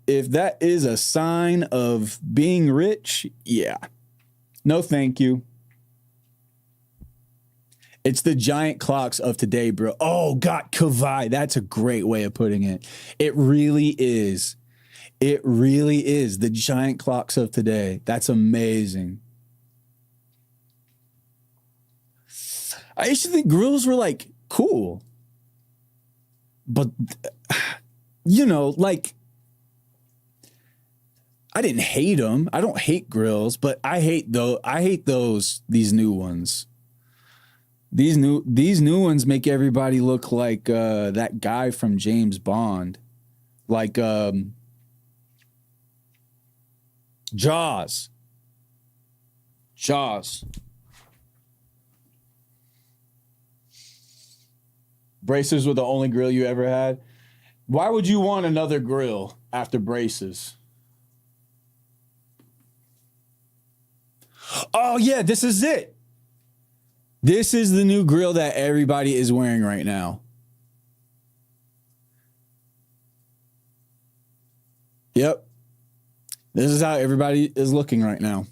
S1: is a sign of being rich, yeah. No, thank you. It's the giant clocks of today, bro. Oh, God, Kavai. That's a great way of putting it. It really is. It really is the giant clocks of today. That's amazing. I used to think grills were like cool. But, you know, like, I didn't hate them. I don't hate grills, but I hate these new ones. These new ones make everybody look like that guy from James Bond. Like Jaws. Braces were the only grill you ever had. Why would you want another grill after braces? Oh, yeah, this is it. This is the new grill that everybody is wearing right now. Yep. This is how everybody is looking right now.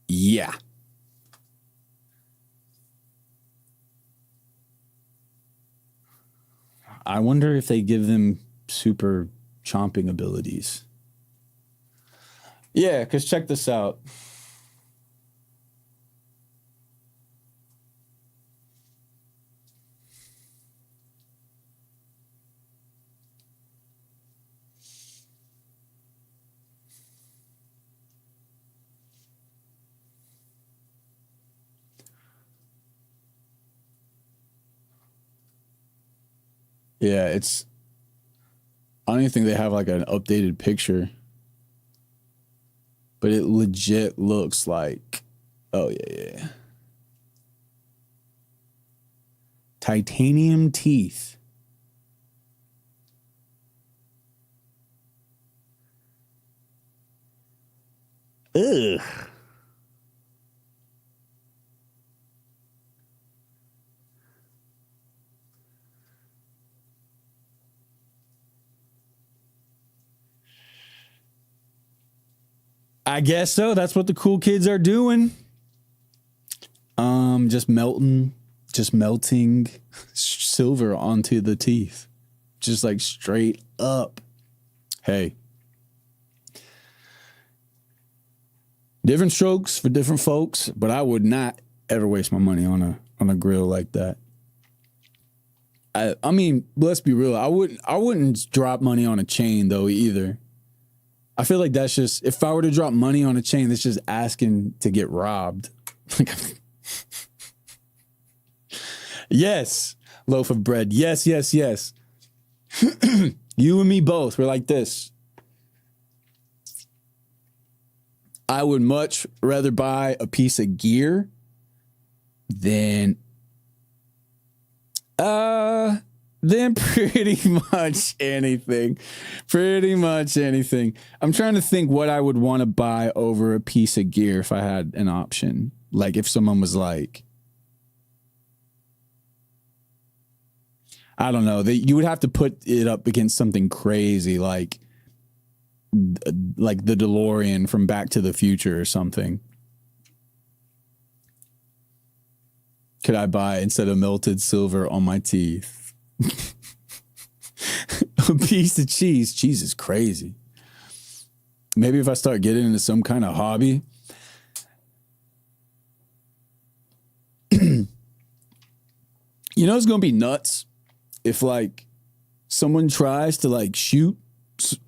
S1: Yeah. I wonder if they give them super chomping abilities. Yeah, because check this out. Yeah, I don't even think they have like an updated picture. But it legit looks like, oh yeah. Titanium teeth. Ugh. I guess so. That's what the cool kids are doing. Just melting silver onto the teeth. Just like straight up. Hey. Different strokes for different folks, but I would not ever waste my money on a grill like that. I mean, let's be real. I wouldn't drop money on a chain though either. I feel like that's just, if I were to drop money on a chain, that's just asking to get robbed. Yes, loaf of bread. Yes, yes, yes. You and me both. We're like this. I would much rather buy a piece of gear than pretty much anything. Pretty much anything. I'm trying to think what I would want to buy over a piece of gear if I had an option. Like if someone was like, I don't know, you would have to put it up against something crazy like the DeLorean from Back to the Future or something. Could I buy, instead of melted silver on my teeth, a piece of cheese? Cheese is crazy. Maybe if I start getting into some kind of hobby. You know, it's going to be nuts if like someone tries to like shoot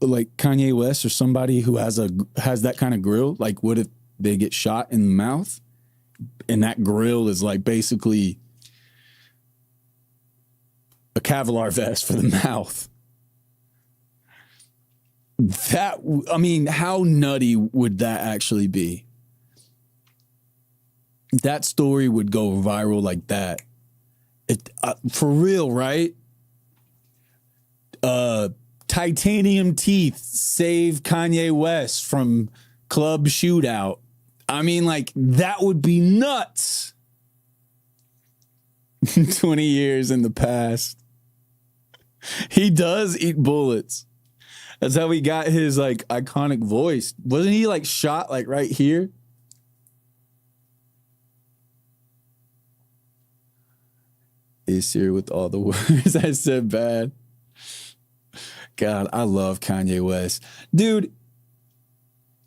S1: like Kanye West or somebody who has that kind of grill. Like, what if they get shot in the mouth and that grill is like basically a Kevlar vest for the mouth? That, I mean, how nutty would that actually be? That story would go viral like that. For real, right? Titanium teeth save Kanye West from club shootout. I mean, like, that would be nuts. 20 years in the past. He does eat bullets. That's how he got his, like, iconic voice. Wasn't he, like, shot, like, right here? Is here with all the words I said bad. God, I love Kanye West. Dude,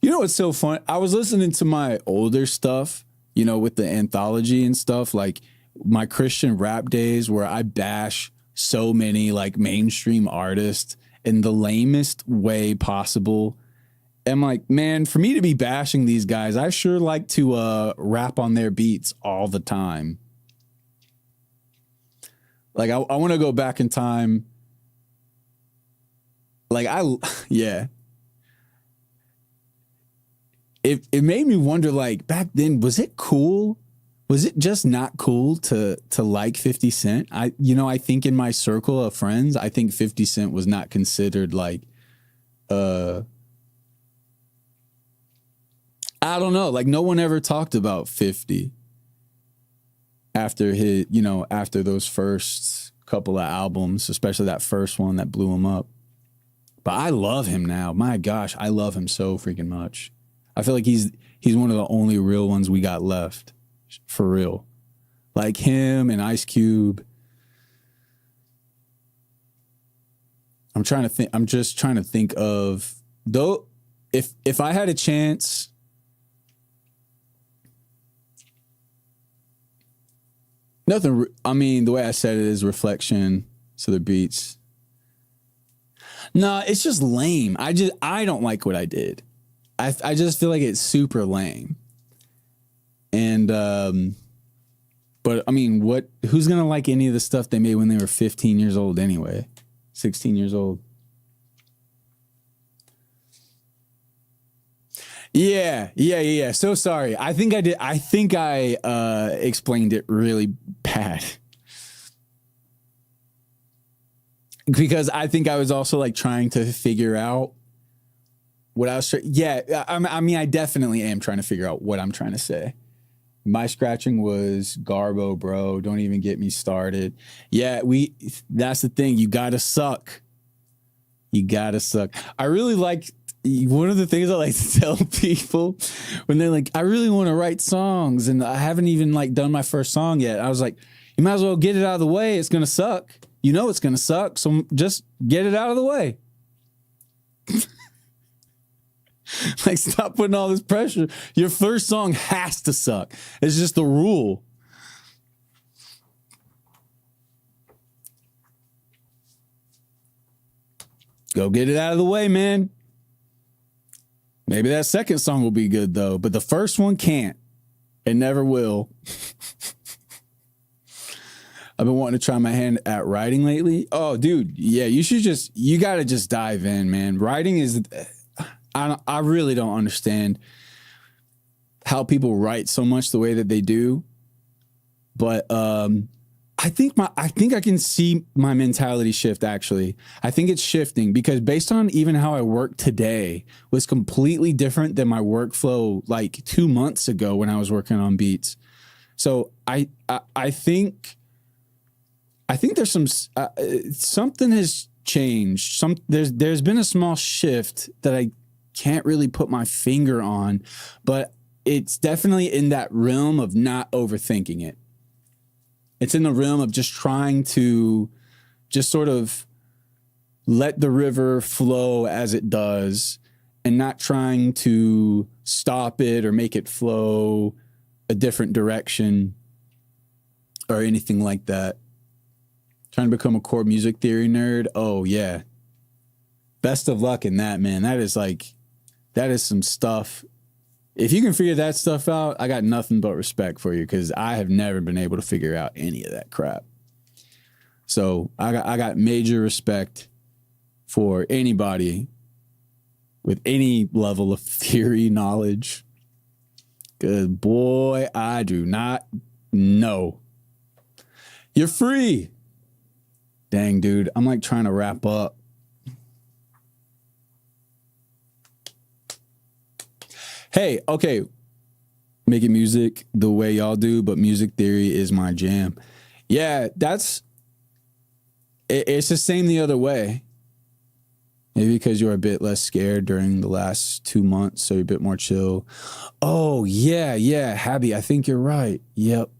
S1: you know what's so fun? I was listening to my older stuff, you know, with the anthology and stuff, like my Christian rap days where I bash so many like mainstream artists in the lamest way possible. I'm like, man, for me to be bashing these guys, I sure like to rap on their beats all the time. Like, I want to go back in time. Like, yeah. It made me wonder, like, back then, was it cool? Was it just not cool to like 50 Cent? I think in my circle of friends, I think 50 Cent was not considered like, I don't know. Like, no one ever talked about 50 after after those first couple of albums, especially that first one that blew him up. But I love him now. My gosh, I love him so freaking much. I feel like he's one of the only real ones we got left. For real. Like him and Ice Cube. I'm just trying to think of, though, if I had a chance, nothing, I mean, the way I said it is reflection, so the beats. No, it's just lame. I don't like what I did. I just feel like it's super lame. And, but I mean, who's going to like any of the stuff they made when they were 15 years old anyway? 16 years old. Yeah. So sorry. I think I explained it really bad. Because I think I was also like trying to figure out what I was. I mean, I definitely am trying to figure out what I'm trying to say. My scratching was Garbo, bro. Don't even get me started. Yeah, that's the thing. You gotta suck. I really liked one of the things I like to tell people when they're like, I really want to write songs and I haven't even like done my first song yet. I was like, you might as well get it out of the way. It's going to suck. You know it's going to suck. So just get it out of the way. Like, stop putting all this pressure. Your first song has to suck. It's just the rule. Go get it out of the way, man. Maybe that second song will be good, though, but the first one can't. It never will. I've been wanting to try my hand at writing lately. Oh, dude, yeah, you got to just dive in, man. Writing is, I really don't understand how people write so much the way that they do. But I think I can see my mentality shift, actually. I think it's shifting because based on even how I work today was completely different than my workflow like 2 months ago when I was working on beats. So I think there's something has changed. There's been a small shift that I can't really put my finger on, but it's definitely in that realm of not overthinking it. It's in the realm of just trying to just sort of let the river flow as it does and not trying to stop it or make it flow a different direction or anything like that. Trying to become a core music theory nerd. Oh, yeah. Best of luck in that, man. That is some stuff. If you can figure that stuff out, I got nothing but respect for you because I have never been able to figure out any of that crap. So I got major respect for anybody with any level of theory knowledge. Because, boy, I do not know. You're free. Dang, dude. I'm like trying to wrap up. Hey, okay, making music the way y'all do, but music theory is my jam. Yeah, it's the same the other way. Maybe because you're a bit less scared during the last 2 months, so you're a bit more chill. Oh, yeah, Habby, I think you're right. Yep.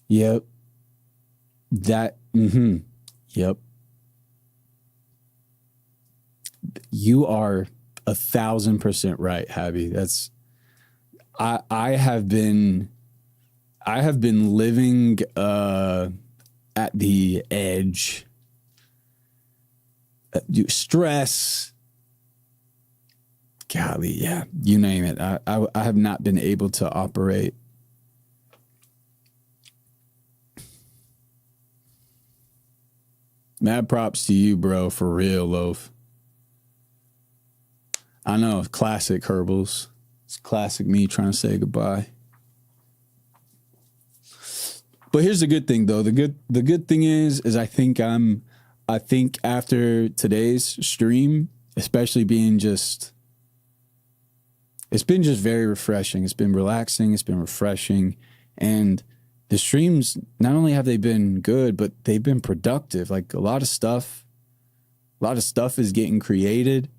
S1: Yep. You are 1,000% right, Habby. I have been living at the edge. Stress. Golly, yeah, you name it. I have not been able to operate. Mad props to you, bro, for real, Loaf. I know, classic Herbals. It's classic me trying to say goodbye. But here's the good thing, though. The good thing is I think after today's stream, especially being it's been just very refreshing. It's been relaxing. It's been refreshing. And the streams, not only have they been good, but they've been productive. Like a lot of stuff is getting created.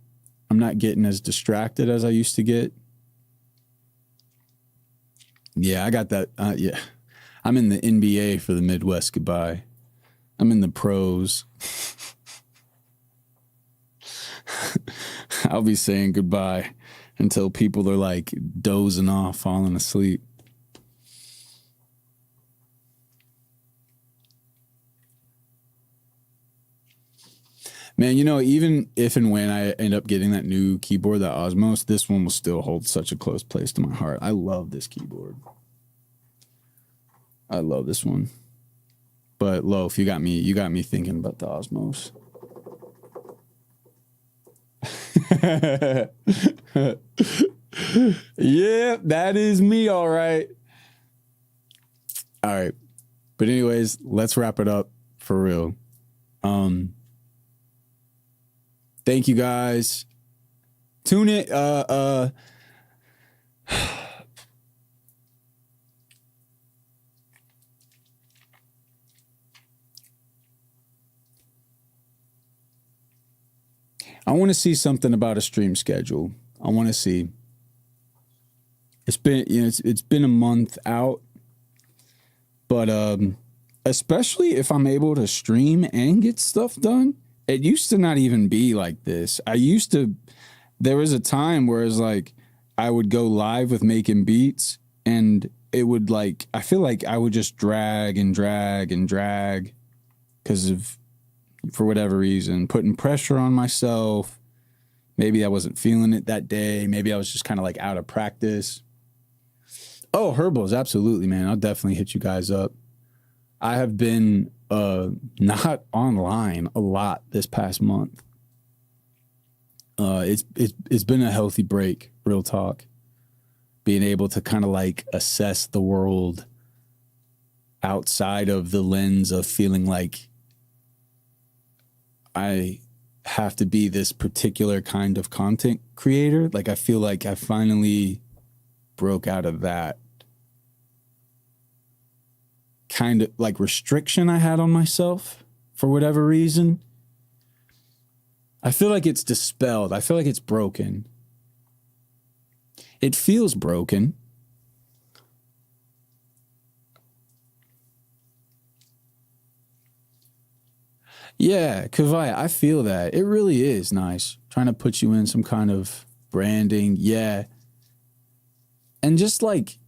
S1: I'm not getting as distracted as I used to get. Yeah, I got that. Yeah, I'm in the NBA for the Midwest goodbye. I'm in the pros. I'll be saying goodbye until people are like dozing off, falling asleep. Man, you know, even if and when I end up getting that new keyboard, that Osmos, this one will still hold such a close place to my heart. I love this keyboard. I love this one. But Loaf, you got me thinking about the Osmos. Yeah, that is me, all right. All right. But anyways, let's wrap it up for real. Thank you guys. Tune in. I want to see something about a stream schedule. I want to see. It's been, it's been a month out, but especially if I'm able to stream and get stuff done. It used to not even be like this. There was a time where it's like I would go live with making beats, and it would like, I feel like I would just drag and drag and drag because of, for whatever reason, putting pressure on myself. Maybe I wasn't feeling it that day. Maybe I was just kind of like out of practice. Oh, Herbals, absolutely, man. I'll definitely hit you guys up. I have been not online a lot this past month. It's been a healthy break, real talk. Being able to kind of like assess the world outside of the lens of feeling like I have to be this particular kind of content creator. Like I feel like I finally broke out of that kind of like restriction I had on myself for whatever reason. I feel like it's dispelled. I feel like it's broken. It feels broken. Yeah, Kavaya, I feel that. It really is nice. Trying to put you in some kind of branding. Yeah. And just like,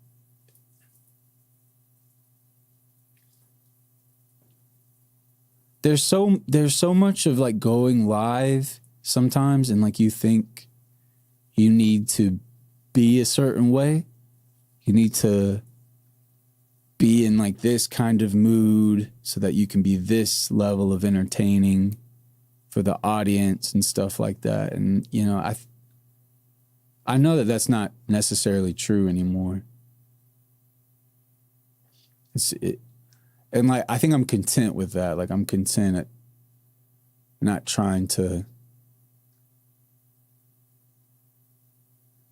S1: there's so much of like going live sometimes, and like you think you need to be a certain way. You need to be in like this kind of mood so that you can be this level of entertaining for the audience and stuff like that. And, you know, I know that that's not necessarily true anymore. And like, I think I'm content with that. Like I'm content at not trying to,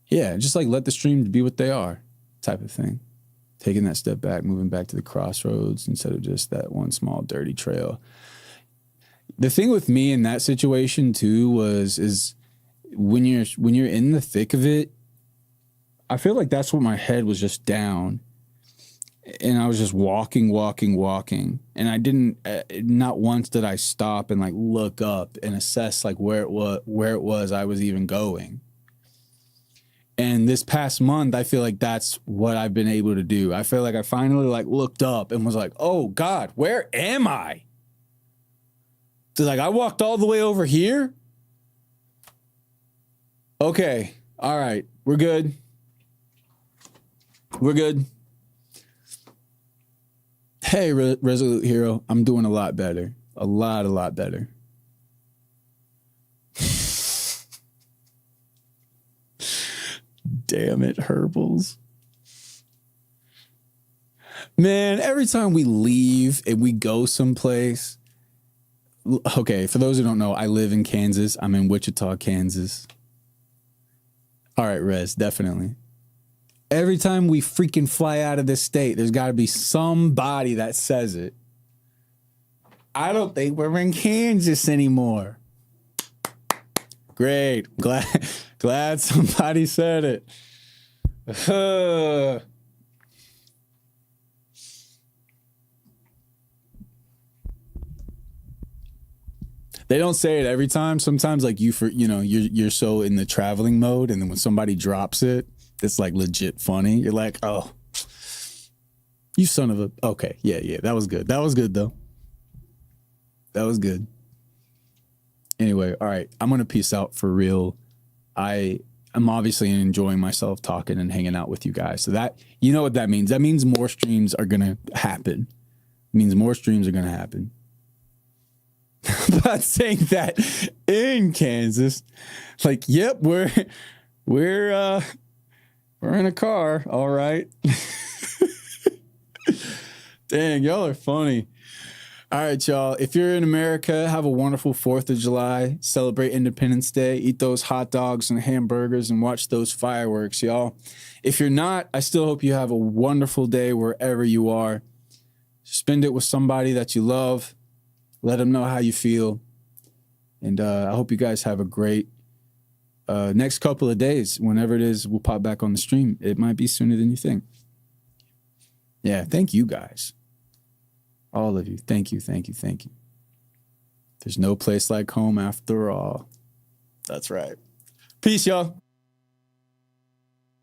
S1: yeah, just like let the streams be what they are type of thing. Taking that step back, moving back to the crossroads instead of just that one small dirty trail. The thing with me in that situation too is when you're in the thick of it, I feel like that's what my head was just down. And I was just walking. And I didn't, not once did I stop and like look up and assess like where it was I was even going. And this past month, I feel like that's what I've been able to do. I feel like I finally like looked up and was like, oh God, where am I? So like I walked all the way over here. Okay. All right. We're good. Hey, Resolute Hero. I'm doing a lot better. A lot better. Damn it, Herbals. Man, every time we leave and we go someplace. Okay, for those who don't know, I live in Kansas. I'm in Wichita, Kansas. All right, Rez, definitely. Every time we freaking fly out of this state, there's got to be somebody that says it. I don't think we're in Kansas anymore. Great. Glad somebody said it. They don't say it every time. Sometimes like you're so in the traveling mode, and then when somebody drops it, it's like legit funny. You're like, oh, you son of a, okay. Yeah. That was good. That was good though. That was good. Anyway, all right. I'm going to peace out for real. I'm obviously enjoying myself talking and hanging out with you guys. So that, you know what that means? That means more streams are going to happen. It means more streams are going to happen. I'm not saying that in Kansas. Like, yep, we're in a car. All right. Dang, y'all are funny. All right, y'all. If you're in America, have a wonderful 4th of July. Celebrate Independence Day. Eat those hot dogs and hamburgers and watch those fireworks, y'all. If you're not, I still hope you have a wonderful day wherever you are. Spend it with somebody that you love. Let them know how you feel. And I hope you guys have a great next couple of days. Whenever it is, we'll pop back on the stream. It might be sooner than you think. Yeah, thank you guys. All of you. Thank you, thank you, thank you. There's no place like home after all. That's right. Peace, y'all.